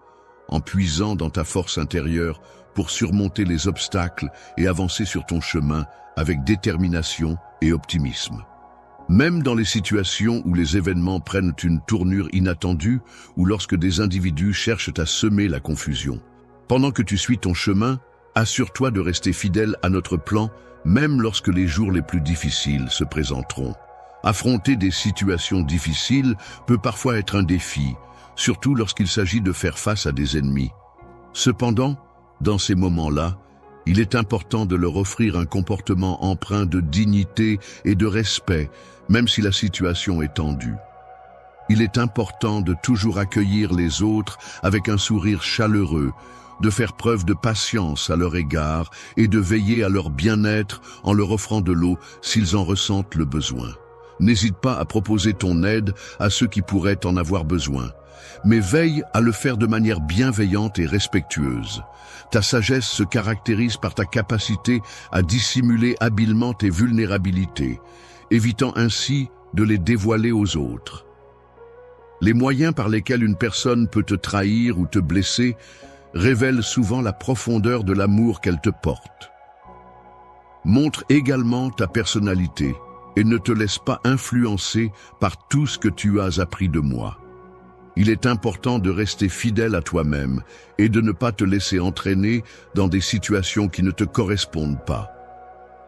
[SPEAKER 1] en puisant dans ta force intérieure pour surmonter les obstacles et avancer sur ton chemin avec détermination et optimisme. Même dans les situations où les événements prennent une tournure inattendue ou lorsque des individus cherchent à semer la confusion. Pendant que tu suis ton chemin, assure-toi de rester fidèle à notre plan, même lorsque les jours les plus difficiles se présenteront. Affronter des situations difficiles peut parfois être un défi, surtout lorsqu'il s'agit de faire face à des ennemis. Cependant, dans ces moments-là, il est important de leur offrir un comportement empreint de dignité et de respect, même si la situation est tendue. Il est important de toujours accueillir les autres avec un sourire chaleureux, de faire preuve de patience à leur égard et de veiller à leur bien-être en leur offrant de l'eau s'ils en ressentent le besoin. N'hésite pas à proposer ton aide à ceux qui pourraient en avoir besoin, mais veille à le faire de manière bienveillante et respectueuse. Ta sagesse se caractérise par ta capacité à dissimuler habilement tes vulnérabilités, évitant ainsi de les dévoiler aux autres. Les moyens par lesquels une personne peut te trahir ou te blesser révèlent souvent la profondeur de l'amour qu'elle te porte. Montre également ta personnalité et ne te laisse pas influencer par tout ce que tu as appris de moi. Il est important de rester fidèle à toi-même et de ne pas te laisser entraîner dans des situations qui ne te correspondent pas.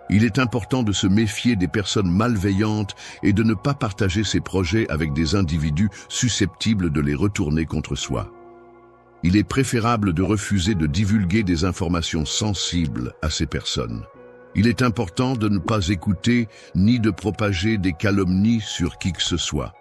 [SPEAKER 1] Il est important de se méfier des personnes malveillantes et de ne pas partager ses projets avec des individus susceptibles de les retourner contre soi. Il est préférable de refuser de divulguer des informations sensibles à ces personnes. Il est important de ne pas écouter ni de propager des calomnies sur qui que ce soit.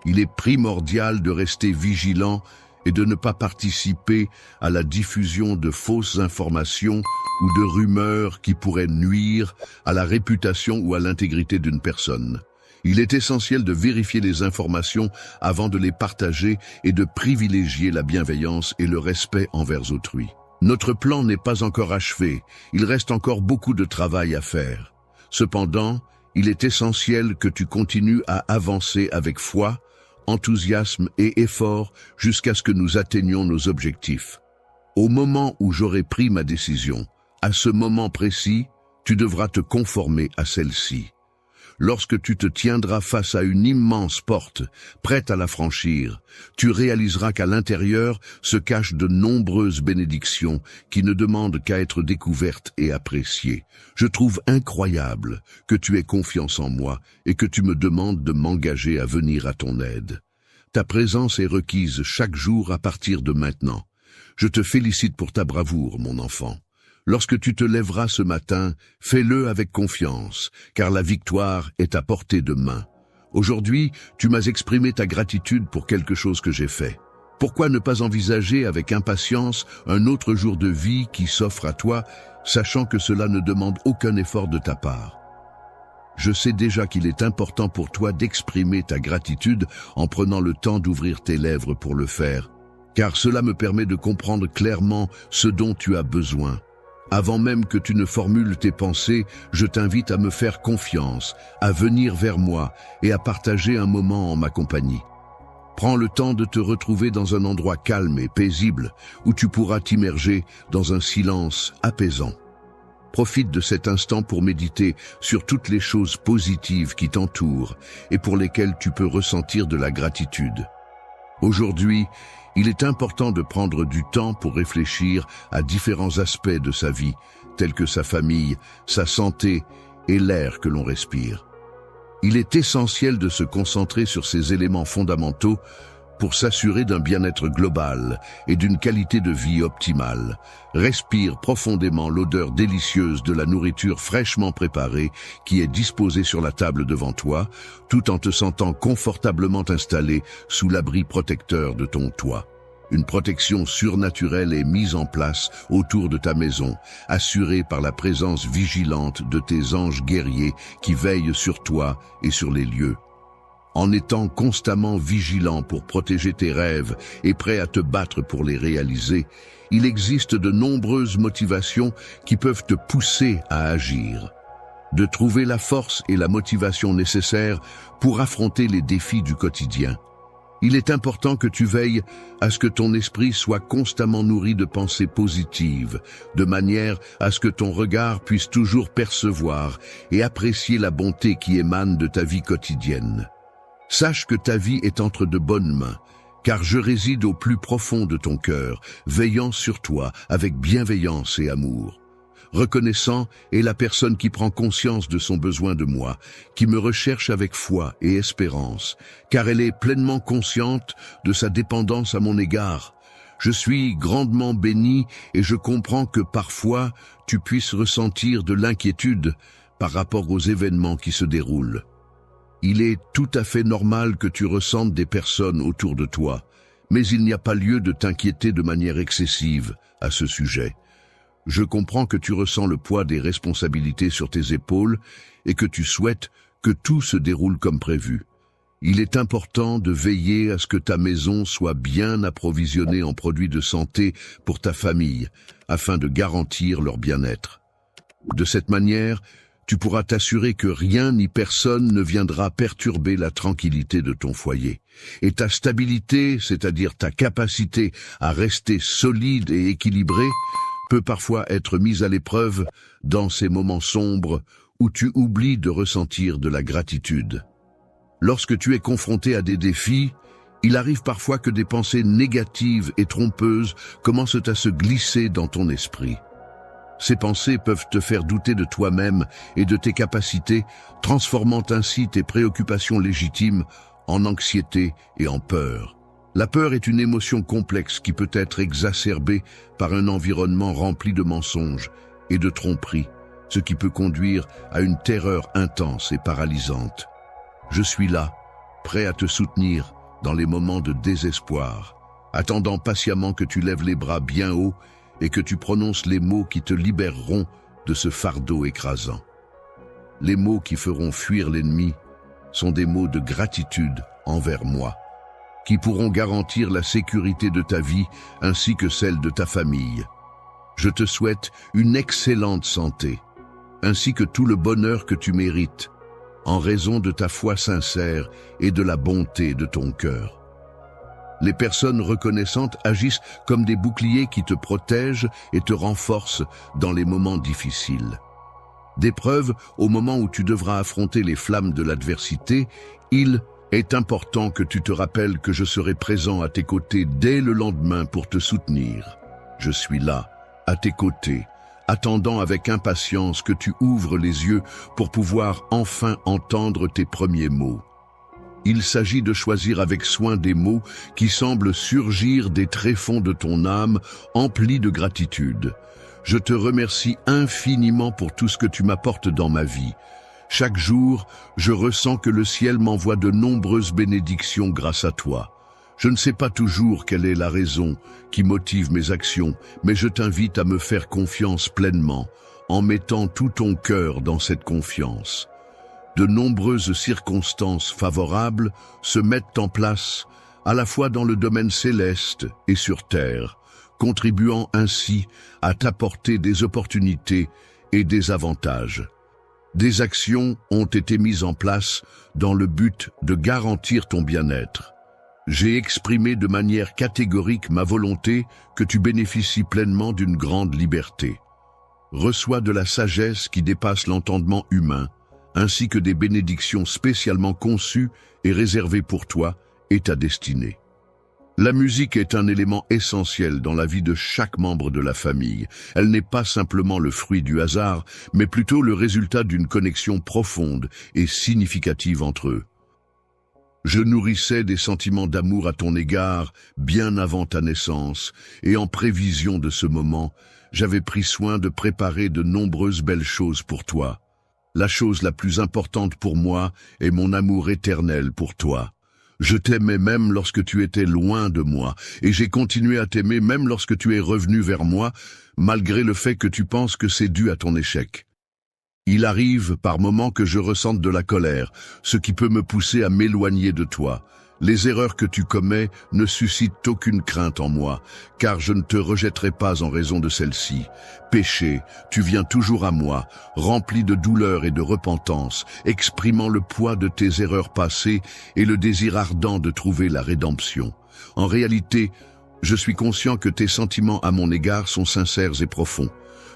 [SPEAKER 1] Il est primordial de rester vigilant et de ne pas participer à la diffusion de fausses informations ou de rumeurs qui pourraient nuire à la réputation ou à l'intégrité d'une personne. Il est essentiel de vérifier les informations avant de les partager et de privilégier la bienveillance et le respect envers autrui. Notre plan n'est pas encore achevé, il reste encore beaucoup de travail à faire. Cependant, il est essentiel que tu continues à avancer avec foi, enthousiasme et effort jusqu'à ce que nous atteignions nos objectifs. Au moment où j'aurai pris ma décision, à ce moment précis, tu devras te conformer à celle-ci. Lorsque tu te tiendras face à une immense porte, prête à la franchir, tu réaliseras qu'à l'intérieur se cachent de nombreuses bénédictions qui ne demandent qu'à être découvertes et appréciées. Je trouve incroyable que tu aies confiance en moi et que tu me demandes de m'engager à venir à ton aide. Ta présence est requise chaque jour à partir de maintenant. Je te félicite pour ta bravoure, mon enfant. Lorsque tu te lèveras ce matin, fais-le avec confiance, car la victoire est à portée de main. Aujourd'hui, tu m'as exprimé ta gratitude pour quelque chose que j'ai fait. Pourquoi ne pas envisager avec impatience un autre jour de vie qui s'offre à toi sachant que cela ne demande aucun effort de ta part. Je sais déjà qu'il est important pour toi d'exprimer ta gratitude en prenant le temps d'ouvrir tes lèvres pour le faire, car cela me permet de comprendre clairement ce dont tu as besoin. Avant même que tu ne formules tes pensées, je t'invite à me faire confiance, à venir vers moi et à partager un moment en ma compagnie. Prends le temps de te retrouver dans un endroit calme et paisible où tu pourras t'immerger dans un silence apaisant. Profite de cet instant pour méditer sur toutes les choses positives qui t'entourent et pour lesquelles tu peux ressentir de la gratitude. Aujourd'hui, il est important de prendre du temps pour réfléchir à différents aspects de sa vie, tels que sa famille, sa santé et l'air que l'on respire. Il est essentiel de se concentrer sur ces éléments fondamentaux pour s'assurer d'un bien-être global et d'une qualité de vie optimale. Respire profondément l'odeur délicieuse de la nourriture fraîchement préparée qui est disposée sur la table devant toi, tout en te sentant confortablement installé sous l'abri protecteur de ton toit. Une protection surnaturelle est mise en place autour de ta maison, assurée par la présence vigilante de tes anges guerriers qui veillent sur toi et sur les lieux. En étant constamment vigilant pour protéger tes rêves et prêt à te battre pour les réaliser, il existe de nombreuses motivations qui peuvent te pousser à agir. De trouver la force et la motivation nécessaires pour affronter les défis du quotidien. Il est important que tu veilles à ce que ton esprit soit constamment nourri de pensées positives, de manière à ce que ton regard puisse toujours percevoir et apprécier la bonté qui émane de ta vie quotidienne. Sache que ta vie est entre de bonnes mains, car je réside au plus profond de ton cœur, veillant sur toi avec bienveillance et amour. Reconnaissant est la personne qui prend conscience de son besoin de moi, qui me recherche avec foi et espérance, car elle est pleinement consciente de sa dépendance à mon égard. Je suis grandement béni et je comprends que parfois tu puisses ressentir de l'inquiétude par rapport aux événements qui se déroulent. Il est tout à fait normal que tu ressentes des personnes autour de toi, mais il n'y a pas lieu de t'inquiéter de manière excessive à ce sujet. Je comprends que tu ressens le poids des responsabilités sur tes épaules et que tu souhaites que tout se déroule comme prévu. Il est important de veiller à ce que ta maison soit bien approvisionnée en produits de santé pour ta famille, afin de garantir leur bien-être. De cette manière, tu pourras t'assurer que rien ni personne ne viendra perturber la tranquillité de ton foyer. Et ta stabilité, c'est-à-dire ta capacité à rester solide et équilibré, peut parfois être mise à l'épreuve dans ces moments sombres où tu oublies de ressentir de la gratitude. Lorsque tu es confronté à des défis, il arrive parfois que des pensées négatives et trompeuses commencent à se glisser dans ton esprit. Ces pensées peuvent te faire douter de toi-même et de tes capacités, transformant ainsi tes préoccupations légitimes en anxiété et en peur. La peur est une émotion complexe qui peut être exacerbée par un environnement rempli de mensonges et de tromperies, ce qui peut conduire à une terreur intense et paralysante. Je suis là, prêt à te soutenir dans les moments de désespoir, attendant patiemment que tu lèves les bras bien haut et que tu prononces les mots qui te libéreront de ce fardeau écrasant. Les mots qui feront fuir l'ennemi sont des mots de gratitude envers moi, qui pourront garantir la sécurité de ta vie ainsi que celle de ta famille. Je te souhaite une excellente santé, ainsi que tout le bonheur que tu mérites, en raison de ta foi sincère et de la bonté de ton cœur. Les personnes reconnaissantes agissent comme des boucliers qui te protègent et te renforcent dans les moments difficiles. D'épreuve, au moment où tu devras affronter les flammes de l'adversité, il est important que tu te rappelles que je serai présent à tes côtés dès le lendemain pour te soutenir. Je suis là, à tes côtés, attendant avec impatience que tu ouvres les yeux pour pouvoir enfin entendre tes premiers mots. Il s'agit de choisir avec soin des mots qui semblent surgir des tréfonds de ton âme, emplis de gratitude. Je te remercie infiniment pour tout ce que tu m'apportes dans ma vie. Chaque jour, je ressens que le ciel m'envoie de nombreuses bénédictions grâce à toi. Je ne sais pas toujours quelle est la raison qui motive mes actions, mais je t'invite à me faire confiance pleinement, en mettant tout ton cœur dans cette confiance. De nombreuses circonstances favorables se mettent en place, à la fois dans le domaine céleste et sur terre, contribuant ainsi à t'apporter des opportunités et des avantages. Des actions ont été mises en place dans le but de garantir ton bien-être. J'ai exprimé de manière catégorique ma volonté que tu bénéficies pleinement d'une grande liberté. Reçois de la sagesse qui dépasse l'entendement humain, ainsi que des bénédictions spécialement conçues et réservées pour toi et ta destinée. La musique est un élément essentiel dans la vie de chaque membre de la famille. Elle n'est pas simplement le fruit du hasard, mais plutôt le résultat d'une connexion profonde et significative entre eux. Je nourrissais des sentiments d'amour à ton égard bien avant ta naissance, et en prévision de ce moment, j'avais pris soin de préparer de nombreuses belles choses pour toi. La chose la plus importante pour moi est mon amour éternel pour toi. Je t'aimais même lorsque tu étais loin de moi, et j'ai continué à t'aimer même lorsque tu es revenu vers moi, malgré le fait que tu penses que c'est dû à ton échec. Il arrive par moments que je ressente de la colère, ce qui peut me pousser à m'éloigner de toi. Les erreurs que tu commets ne suscitent aucune crainte en moi, car je ne te rejetterai pas en raison de celle-ci. Péché, tu viens toujours à moi, rempli de douleur et de repentance, exprimant le poids de tes erreurs passées et le désir ardent de trouver la rédemption. En réalité, je suis conscient que tes sentiments à mon égard sont sincères et profonds.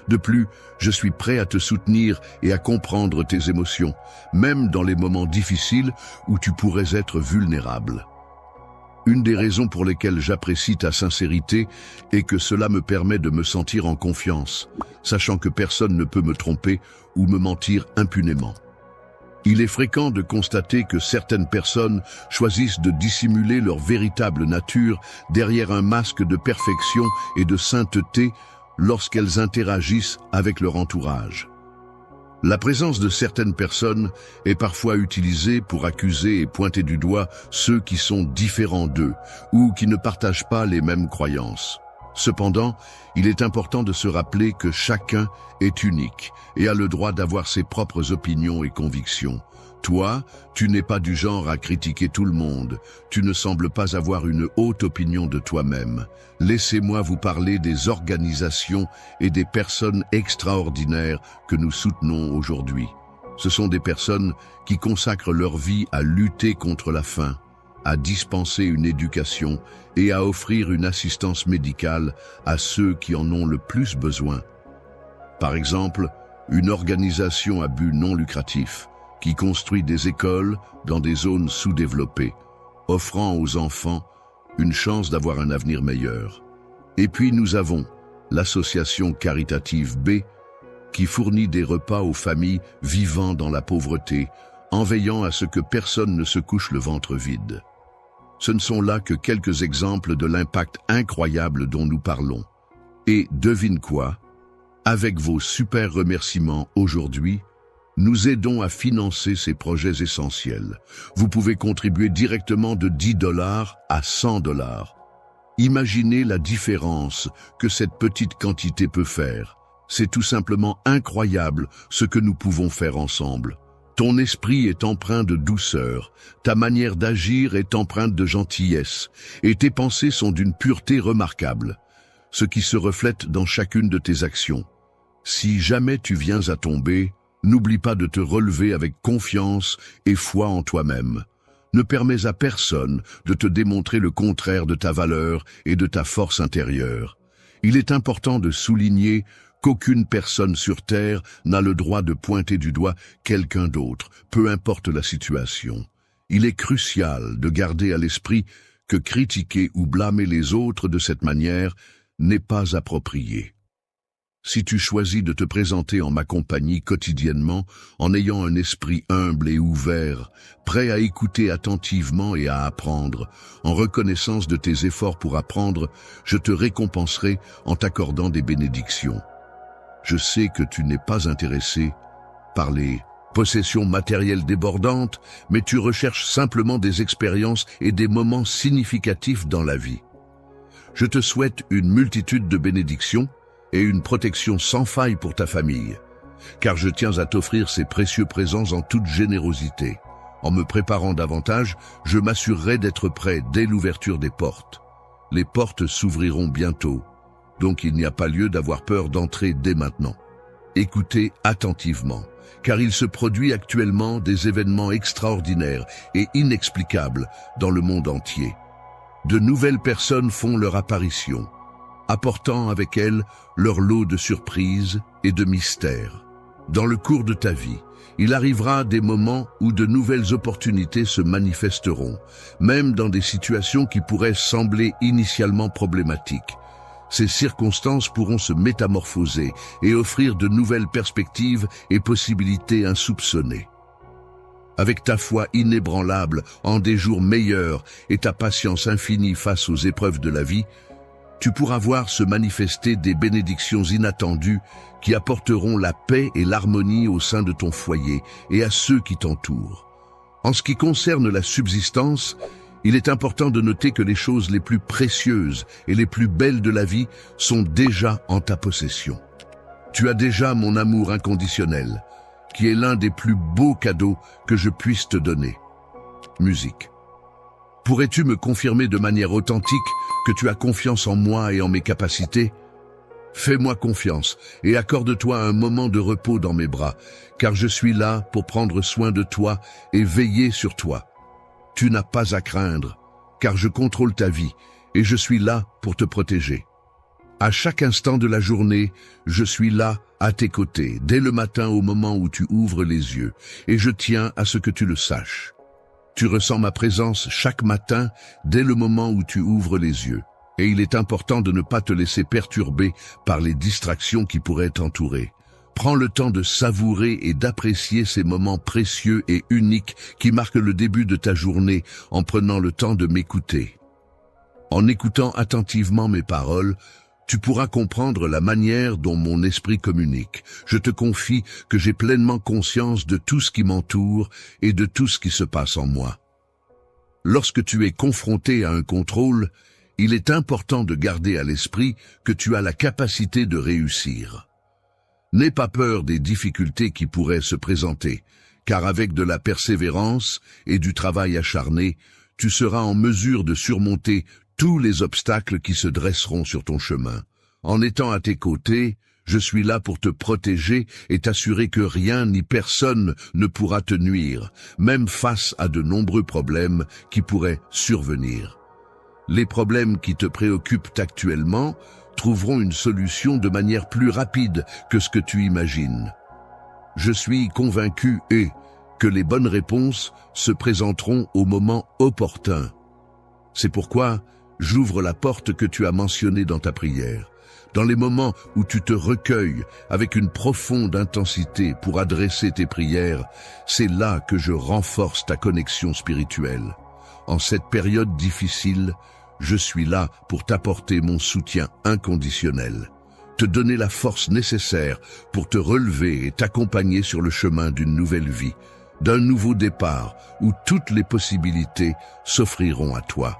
[SPEAKER 1] De plus, je suis prêt à te soutenir et à comprendre tes émotions, même dans les moments difficiles où tu pourrais être vulnérable. Une des raisons pour lesquelles j'apprécie ta sincérité est que cela me permet de me sentir en confiance, sachant que personne ne peut me tromper ou me mentir impunément. Il est fréquent de constater que certaines personnes choisissent de dissimuler leur véritable nature derrière un masque de perfection et de sainteté lorsqu'elles interagissent avec leur entourage. La présence de certaines personnes est parfois utilisée pour accuser et pointer du doigt ceux qui sont différents d'eux ou qui ne partagent pas les mêmes croyances. Cependant, il est important de se rappeler que chacun est unique et a le droit d'avoir ses propres opinions et convictions. Toi, tu n'es pas du genre à critiquer tout le monde. Tu ne sembles pas avoir une haute opinion de toi-même. Laissez-moi vous parler des organisations et des personnes extraordinaires que nous soutenons aujourd'hui. Ce sont des personnes qui consacrent leur vie à lutter contre la faim, à dispenser une éducation et à offrir une assistance médicale à ceux qui en ont le plus besoin. Par exemple, une organisation à but non lucratif qui construit des écoles dans des zones sous-développées, offrant aux enfants une chance d'avoir un avenir meilleur. Et puis nous avons l'association caritative B, qui fournit des repas aux familles vivant dans la pauvreté, en veillant à ce que personne ne se couche le ventre vide. Ce ne sont là que quelques exemples de l'impact incroyable dont nous parlons. Et devine quoi? Avec vos super remerciements aujourd'hui, nous aidons à financer ces projets essentiels. Vous pouvez contribuer directement de 10 $ à 100 $. Imaginez la différence que cette petite quantité peut faire. C'est tout simplement incroyable ce que nous pouvons faire ensemble. Ton esprit est empreint de douceur, ta manière d'agir est empreinte de gentillesse, et tes pensées sont d'une pureté remarquable, ce qui se reflète dans chacune de tes actions. Si jamais tu viens à tomber, n'oublie pas de te relever avec confiance et foi en toi-même. Ne permets à personne de te démontrer le contraire de ta valeur et de ta force intérieure. Il est important de souligner qu'aucune personne sur Terre n'a le droit de pointer du doigt quelqu'un d'autre, peu importe la situation. Il est crucial de garder à l'esprit que critiquer ou blâmer les autres de cette manière n'est pas approprié. Si tu choisis de te présenter en ma compagnie quotidiennement, en ayant un esprit humble et ouvert, prêt à écouter attentivement et à apprendre, en reconnaissance de tes efforts pour apprendre, je te récompenserai en t'accordant des bénédictions. Je sais que tu n'es pas intéressé par les possession matérielle débordante, mais tu recherches simplement des expériences et des moments significatifs dans la vie. Je te souhaite une multitude de bénédictions et une protection sans faille pour ta famille, car je tiens à t'offrir ces précieux présents en toute générosité. En me préparant davantage, je m'assurerai d'être prêt dès l'ouverture des portes. Les portes s'ouvriront bientôt, donc il n'y a pas lieu d'avoir peur d'entrer dès maintenant. Écoutez attentivement, car il se produit actuellement des événements extraordinaires et inexplicables dans le monde entier. De nouvelles personnes font leur apparition, apportant avec elles leur lot de surprises et de mystères. Dans le cours de ta vie, il arrivera des moments où de nouvelles opportunités se manifesteront, même dans des situations qui pourraient sembler initialement problématiques. Ces circonstances pourront se métamorphoser et offrir de nouvelles perspectives et possibilités insoupçonnées. Avec ta foi inébranlable en des jours meilleurs et ta patience infinie face aux épreuves de la vie, tu pourras voir se manifester des bénédictions inattendues qui apporteront la paix et l'harmonie au sein de ton foyer et à ceux qui t'entourent. En ce qui concerne la subsistance, il est important de noter que les choses les plus précieuses et les plus belles de la vie sont déjà en ta possession. Tu as déjà mon amour inconditionnel, qui est l'un des plus beaux cadeaux que je puisse te donner. Musique. Pourrais-tu me confirmer de manière authentique que tu as confiance en moi et en mes capacités? Fais-moi confiance et accorde-toi un moment de repos dans mes bras, car je suis là pour prendre soin de toi et veiller sur toi. Tu n'as pas à craindre, car je contrôle ta vie et je suis là pour te protéger. À chaque instant de la journée, je suis là à tes côtés, dès le matin au moment où tu ouvres les yeux, et je tiens à ce que tu le saches. Tu ressens ma présence chaque matin, dès le moment où tu ouvres les yeux, et il est important de ne pas te laisser perturber par les distractions qui pourraient t'entourer. Prends le temps de savourer et d'apprécier ces moments précieux et uniques qui marquent le début de ta journée en prenant le temps de m'écouter. En écoutant attentivement mes paroles, tu pourras comprendre la manière dont mon esprit communique. Je te confie que j'ai pleinement conscience de tout ce qui m'entoure et de tout ce qui se passe en moi. Lorsque tu es confronté à un contrôle, il est important de garder à l'esprit que tu as la capacité de réussir. N'aie pas peur des difficultés qui pourraient se présenter, car avec de la persévérance et du travail acharné, tu seras en mesure de surmonter tous les obstacles qui se dresseront sur ton chemin. En étant à tes côtés, je suis là pour te protéger et t'assurer que rien ni personne ne pourra te nuire, même face à de nombreux problèmes qui pourraient survenir. Les problèmes qui te préoccupent actuellement trouveront une solution de manière plus rapide que ce que tu imagines. Je suis convaincu que les bonnes réponses se présenteront au moment opportun. C'est pourquoi j'ouvre la porte que tu as mentionnée dans ta prière. Dans les moments où tu te recueilles avec une profonde intensité pour adresser tes prières, c'est là que je renforce ta connexion spirituelle. En cette période difficile, je suis là pour t'apporter mon soutien inconditionnel, te donner la force nécessaire pour te relever et t'accompagner sur le chemin d'une nouvelle vie, d'un nouveau départ où toutes les possibilités s'offriront à toi.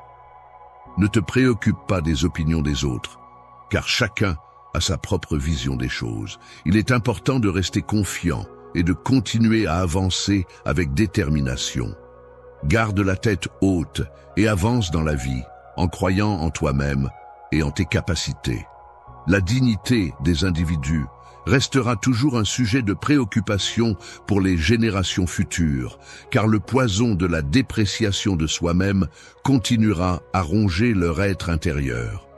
[SPEAKER 1] Ne te préoccupe pas des opinions des autres, car chacun a sa propre vision des choses. Il est important de rester confiant et de continuer à avancer avec détermination. Garde la tête haute et avance dans la vie, en croyant en toi-même et en tes capacités. La dignité des individus restera toujours un sujet de préoccupation pour les générations futures, car le poison de la dépréciation de soi-même continuera à ronger leur être intérieur.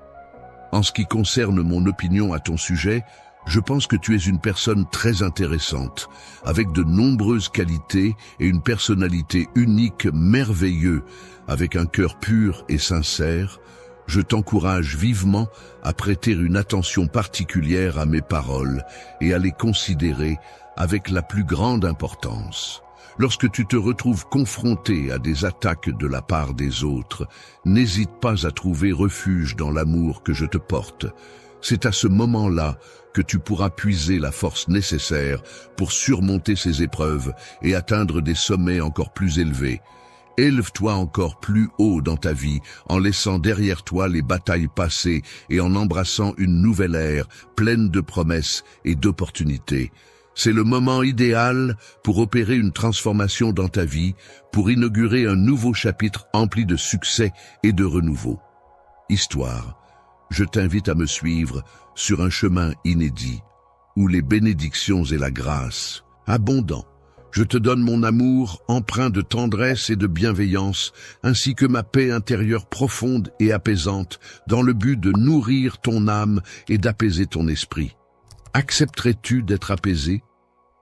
[SPEAKER 1] En ce qui concerne mon opinion à ton sujet, je pense que tu es une personne très intéressante, avec de nombreuses qualités et une personnalité unique, merveilleuse, avec un cœur pur et sincère. Je t'encourage vivement à prêter une attention particulière à mes paroles et à les considérer avec la plus grande importance. Lorsque tu te retrouves confronté à des attaques de la part des autres, n'hésite pas à trouver refuge dans l'amour que je te porte. C'est à ce moment-là que tu pourras puiser la force nécessaire pour surmonter ces épreuves et atteindre des sommets encore plus élevés. Élève-toi encore plus haut dans ta vie en laissant derrière toi les batailles passées et en embrassant une nouvelle ère pleine de promesses et d'opportunités. C'est le moment idéal pour opérer une transformation dans ta vie, pour inaugurer un nouveau chapitre empli de succès et de renouveau. Histoire, je t'invite à me suivre sur un chemin inédit, où les bénédictions et la grâce, abondants, je te donne mon amour empreint de tendresse et de bienveillance, ainsi que ma paix intérieure profonde et apaisante, dans le but de nourrir ton âme et d'apaiser ton esprit. Accepterais-tu d'être apaisé?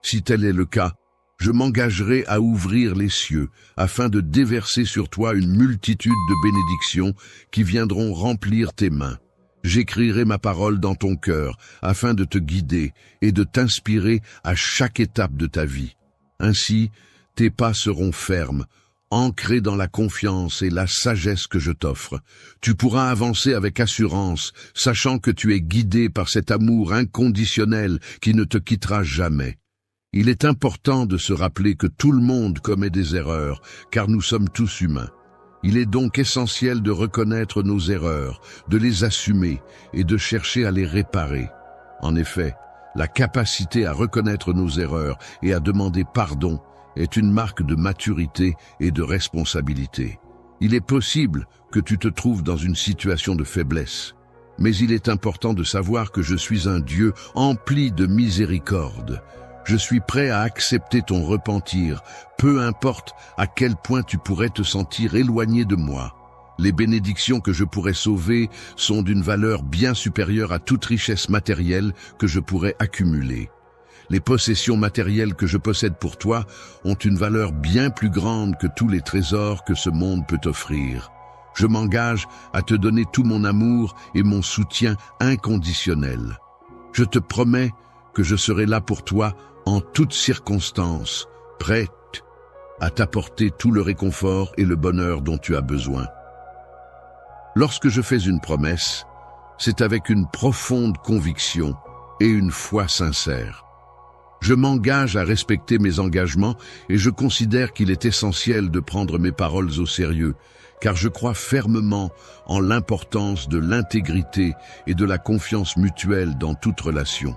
[SPEAKER 1] Si tel est le cas, je m'engagerai à ouvrir les cieux, afin de déverser sur toi une multitude de bénédictions qui viendront remplir tes mains. J'écrirai ma parole dans ton cœur, afin de te guider et de t'inspirer à chaque étape de ta vie. Ainsi, tes pas seront fermes, ancrés dans la confiance et la sagesse que je t'offre. Tu pourras avancer avec assurance, sachant que tu es guidé par cet amour inconditionnel qui ne te quittera jamais. Il est important de se rappeler que tout le monde commet des erreurs, car nous sommes tous humains. Il est donc essentiel de reconnaître nos erreurs, de les assumer et de chercher à les réparer. En effet, la capacité à reconnaître nos erreurs et à demander pardon est une marque de maturité et de responsabilité. Il est possible que tu te trouves dans une situation de faiblesse, mais il est important de savoir que je suis un Dieu empli de miséricorde. Je suis prêt à accepter ton repentir, peu importe à quel point tu pourrais te sentir éloigné de moi. Les bénédictions que je pourrais sauver sont d'une valeur bien supérieure à toute richesse matérielle que je pourrais accumuler. Les possessions matérielles que je possède pour toi ont une valeur bien plus grande que tous les trésors que ce monde peut offrir. Je m'engage à te donner tout mon amour et mon soutien inconditionnel. Je te promets que je serai là pour toi en toutes circonstances, prête à t'apporter tout le réconfort et le bonheur dont tu as besoin. Lorsque je fais une promesse, c'est avec une profonde conviction et une foi sincère. Je m'engage à respecter mes engagements et je considère qu'il est essentiel de prendre mes paroles au sérieux, car je crois fermement en l'importance de l'intégrité et de la confiance mutuelle dans toute relation.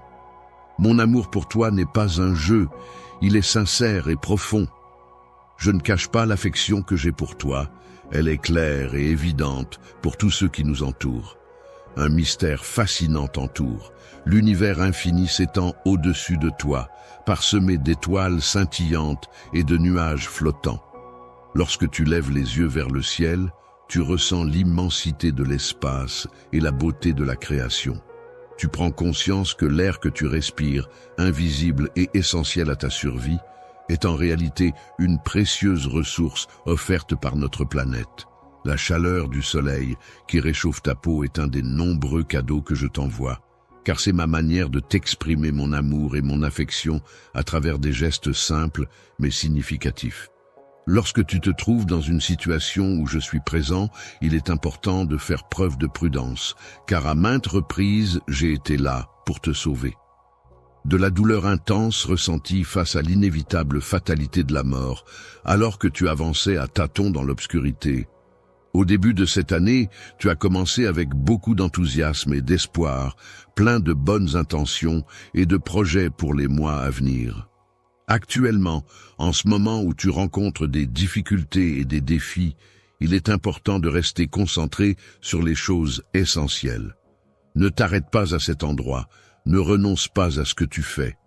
[SPEAKER 1] Mon amour pour toi n'est pas un jeu, il est sincère et profond. Je ne cache pas l'affection que j'ai pour toi, elle est claire et évidente pour tous ceux qui nous entourent. Un mystère fascinant t'entoure. L'univers infini s'étend au-dessus de toi, parsemé d'étoiles scintillantes et de nuages flottants. Lorsque tu lèves les yeux vers le ciel, tu ressens l'immensité de l'espace et la beauté de la création. Tu prends conscience que l'air que tu respires, invisible et essentiel à ta survie, est en réalité une précieuse ressource offerte par notre planète. La chaleur du soleil qui réchauffe ta peau est un des nombreux cadeaux que je t'envoie, car c'est ma manière de t'exprimer mon amour et mon affection à travers des gestes simples mais significatifs. Lorsque tu te trouves dans une situation où je suis présent, il est important de faire preuve de prudence, car à maintes reprises, j'ai été là pour te sauver. De la douleur intense ressentie face à l'inévitable fatalité de la mort, alors que tu avançais à tâtons dans l'obscurité. Au début de cette année, tu as commencé avec beaucoup d'enthousiasme et d'espoir, plein de bonnes intentions et de projets pour les mois à venir. Actuellement, en ce moment où tu rencontres des difficultés et des défis, il est important de rester concentré sur les choses essentielles. Ne t'arrête pas à cet endroit. Ne renonce pas à ce que tu fais.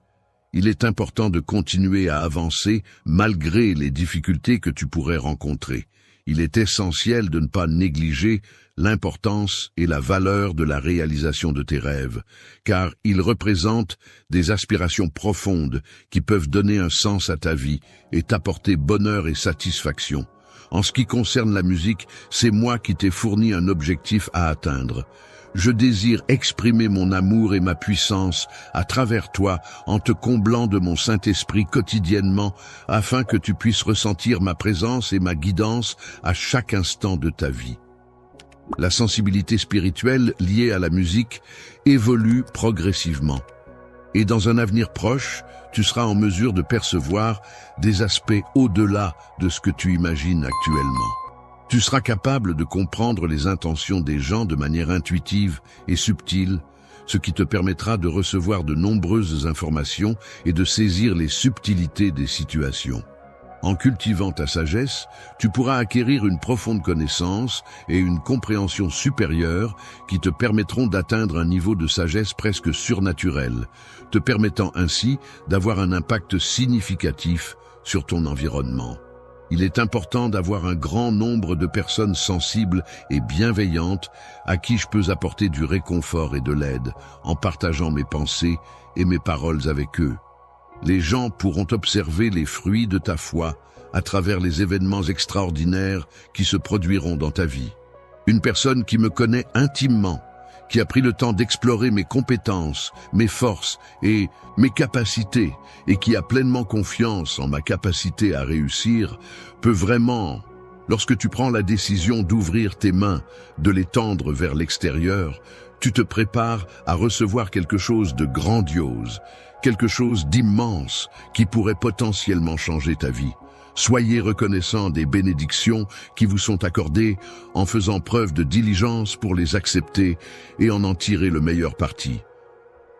[SPEAKER 1] Il est important de continuer à avancer malgré les difficultés que tu pourrais rencontrer. Il est essentiel de ne pas négliger l'importance et la valeur de la réalisation de tes rêves, car ils représentent des aspirations profondes qui peuvent donner un sens à ta vie et t'apporter bonheur et satisfaction. En ce qui concerne la musique, c'est moi qui t'ai fourni un objectif à atteindre. Je désire exprimer mon amour et ma puissance à travers toi en te comblant de mon Saint-Esprit quotidiennement afin que tu puisses ressentir ma présence et ma guidance à chaque instant de ta vie. La sensibilité spirituelle liée à la musique évolue progressivement. Et dans un avenir proche, tu seras en mesure de percevoir des aspects au-delà de ce que tu imagines actuellement. Tu seras capable de comprendre les intentions des gens de manière intuitive et subtile, ce qui te permettra de recevoir de nombreuses informations et de saisir les subtilités des situations. En cultivant ta sagesse, tu pourras acquérir une profonde connaissance et une compréhension supérieure qui te permettront d'atteindre un niveau de sagesse presque surnaturel, te permettant ainsi d'avoir un impact significatif sur ton environnement. Il est important d'avoir un grand nombre de personnes sensibles et bienveillantes à qui je peux apporter du réconfort et de l'aide en partageant mes pensées et mes paroles avec eux. Les gens pourront observer les fruits de ta foi à travers les événements extraordinaires qui se produiront dans ta vie. Une personne qui me connaît intimement, qui a pris le temps d'explorer mes compétences, mes forces et mes capacités, et qui a pleinement confiance en ma capacité à réussir, peut vraiment, lorsque tu prends la décision d'ouvrir tes mains, de les tendre vers l'extérieur, tu te prépares à recevoir quelque chose de grandiose, quelque chose d'immense qui pourrait potentiellement changer ta vie. Soyez reconnaissants des bénédictions qui vous sont accordées en faisant preuve de diligence pour les accepter et en tirer le meilleur parti.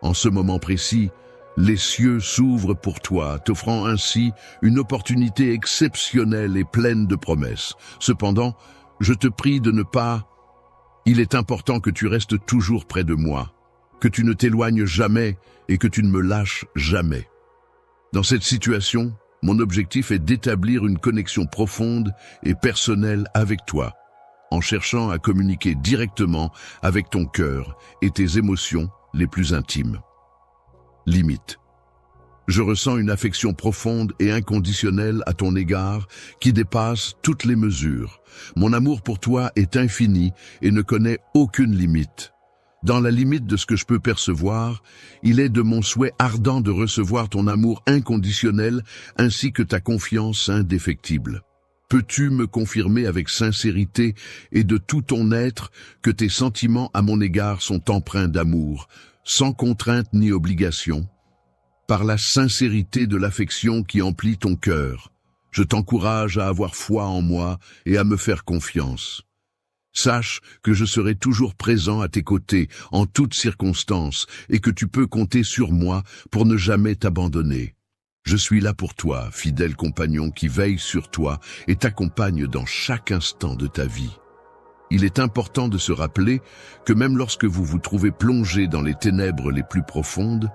[SPEAKER 1] En ce moment précis, les cieux s'ouvrent pour toi, t'offrant ainsi une opportunité exceptionnelle et pleine de promesses. Cependant, je te prie de ne pas... Il est important que tu restes toujours près de moi, que tu ne t'éloignes jamais et que tu ne me lâches jamais. Dans cette situation, mon objectif est d'établir une connexion profonde et personnelle avec toi, en cherchant à communiquer directement avec ton cœur et tes émotions les plus intimes. Limite. Je ressens une affection profonde et inconditionnelle à ton égard qui dépasse toutes les mesures. Mon amour pour toi est infini et ne connaît aucune limite. Dans la limite de ce que je peux percevoir, il est de mon souhait ardent de recevoir ton amour inconditionnel ainsi que ta confiance indéfectible. Peux-tu me confirmer avec sincérité et de tout ton être que tes sentiments à mon égard sont empreints d'amour, sans contrainte ni obligation? Par la sincérité de l'affection qui emplit ton cœur, je t'encourage à avoir foi en moi et à me faire confiance. Sache que je serai toujours présent à tes côtés en toutes circonstances et que tu peux compter sur moi pour ne jamais t'abandonner. Je suis là pour toi, fidèle compagnon qui veille sur toi et t'accompagne dans chaque instant de ta vie. Il est important de se rappeler que même lorsque vous vous trouvez plongé dans les ténèbres les plus profondes,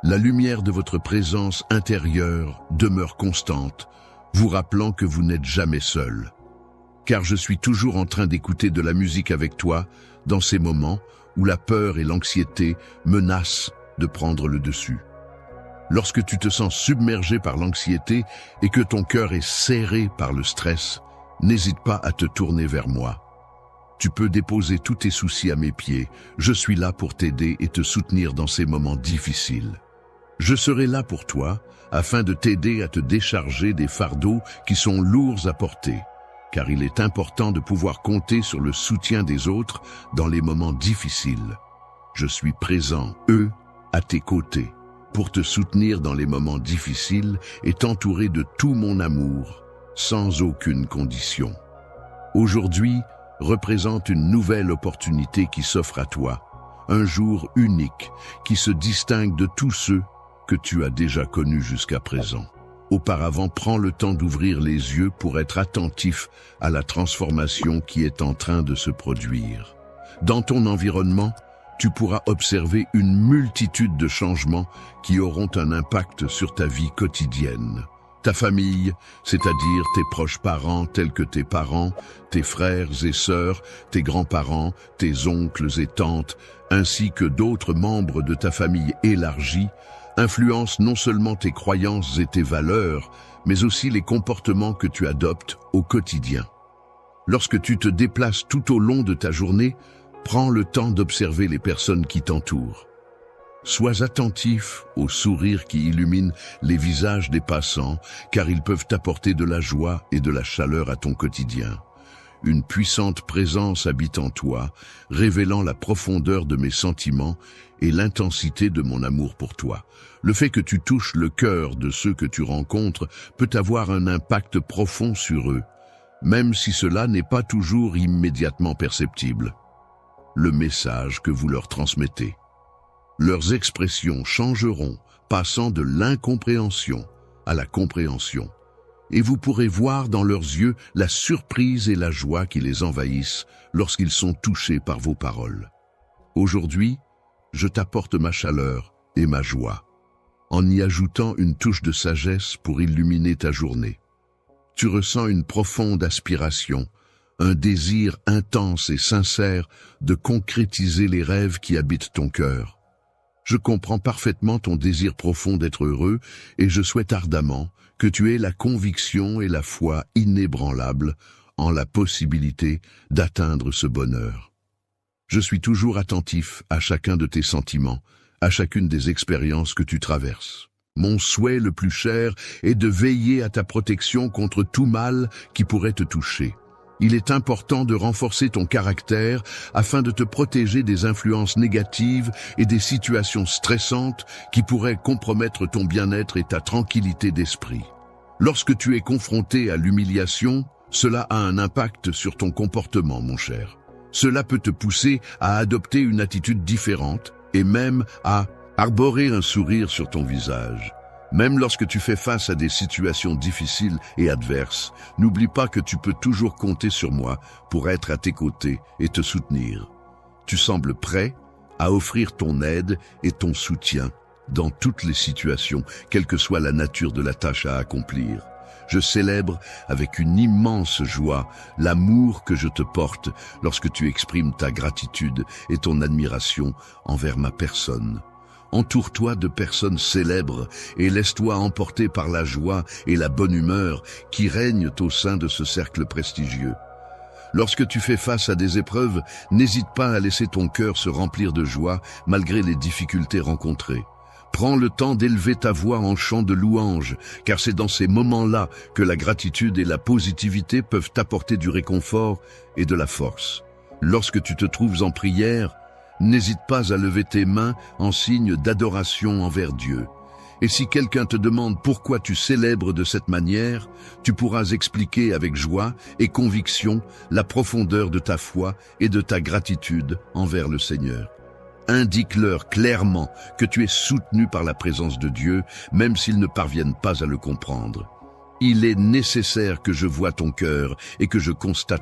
[SPEAKER 1] la lumière de votre présence intérieure demeure constante, vous rappelant que vous n'êtes jamais seul. Car je suis toujours en train d'écouter de la musique avec toi dans ces moments où la peur et l'anxiété menacent de prendre le dessus. Lorsque tu te sens submergé par l'anxiété et que ton cœur est serré par le stress, n'hésite pas à te tourner vers moi. Tu peux déposer tous tes soucis à mes pieds. Je suis là pour t'aider et te soutenir dans ces moments difficiles. Je serai là pour toi afin de t'aider à te décharger des fardeaux qui sont lourds à porter. Car il est important de pouvoir compter sur le soutien des autres dans les moments difficiles. Je suis présent, à tes côtés, pour te soutenir dans les moments difficiles et t'entourer de tout mon amour, sans aucune condition. Aujourd'hui représente une nouvelle opportunité qui s'offre à toi, un jour unique qui se distingue de tous ceux que tu as déjà connus jusqu'à présent. Auparavant, prends le temps d'ouvrir les yeux pour être attentif à la transformation qui est en train de se produire. Dans ton environnement, tu pourras observer une multitude de changements qui auront un impact sur ta vie quotidienne. Ta famille, c'est-à-dire tes proches parents tels que tes parents, tes frères et sœurs, tes grands-parents, tes oncles et tantes, ainsi que d'autres membres de ta famille élargie, influence non seulement tes croyances et tes valeurs, mais aussi les comportements que tu adoptes au quotidien. Lorsque tu te déplaces tout au long de ta journée, prends le temps d'observer les personnes qui t'entourent. Sois attentif aux sourires qui illuminent les visages des passants, car ils peuvent apporter de la joie et de la chaleur à ton quotidien. une puissante présence habite en toi, révélant la profondeur de mes sentiments et l'intensité de mon amour pour toi. Le fait que tu touches le cœur de ceux que tu rencontres peut avoir un impact profond sur eux, même si cela n'est pas toujours immédiatement perceptible. Le message que vous leur transmettez. Leurs expressions changeront, passant de l'incompréhension à la compréhension. Et vous pourrez voir dans leurs yeux la surprise et la joie qui les envahissent lorsqu'ils sont touchés par vos paroles. Aujourd'hui, je t'apporte ma chaleur et ma joie, en y ajoutant une touche de sagesse pour illuminer ta journée. Tu ressens une profonde aspiration, un désir intense et sincère de concrétiser les rêves qui habitent ton cœur. Je comprends parfaitement ton désir profond d'être heureux et je souhaite ardemment que tu aies la conviction et la foi inébranlables en la possibilité d'atteindre ce bonheur. Je suis toujours attentif à chacun de tes sentiments, à chacune des expériences que tu traverses. Mon souhait le plus cher est de veiller à ta protection contre tout mal qui pourrait te toucher. Il est important de renforcer ton caractère afin de te protéger des influences négatives et des situations stressantes qui pourraient compromettre ton bien-être et ta tranquillité d'esprit. Lorsque tu es confronté à l'humiliation, cela a un impact sur ton comportement, mon cher. Cela peut te pousser à adopter une attitude différente et même à arborer un sourire sur ton visage. Même lorsque tu fais face à des situations difficiles et adverses, n'oublie pas que tu peux toujours compter sur moi pour être à tes côtés et te soutenir. Tu sembles prêt à offrir ton aide et ton soutien dans toutes les situations, quelle que soit la nature de la tâche à accomplir. Je célèbre avec une immense joie l'amour que je te porte lorsque tu exprimes ta gratitude et ton admiration envers ma personne. Entoure-toi de personnes célèbres et laisse-toi emporter par la joie et la bonne humeur qui règnent au sein de ce cercle prestigieux. Lorsque tu fais face à des épreuves, n'hésite pas à laisser ton cœur se remplir de joie malgré les difficultés rencontrées. Prends le temps d'élever ta voix en chant de louange, car c'est dans ces moments-là que la gratitude et la positivité peuvent t'apporter du réconfort et de la force. Lorsque tu te trouves en prière, n'hésite pas à lever tes mains en signe d'adoration envers Dieu. Et si quelqu'un te demande pourquoi tu célèbres de cette manière, tu pourras expliquer avec joie et conviction la profondeur de ta foi et de ta gratitude envers le Seigneur. Indique-leur clairement que tu es soutenu par la présence de Dieu, même s'ils ne parviennent pas à le comprendre. Il est nécessaire que je voie ton cœur et que je constate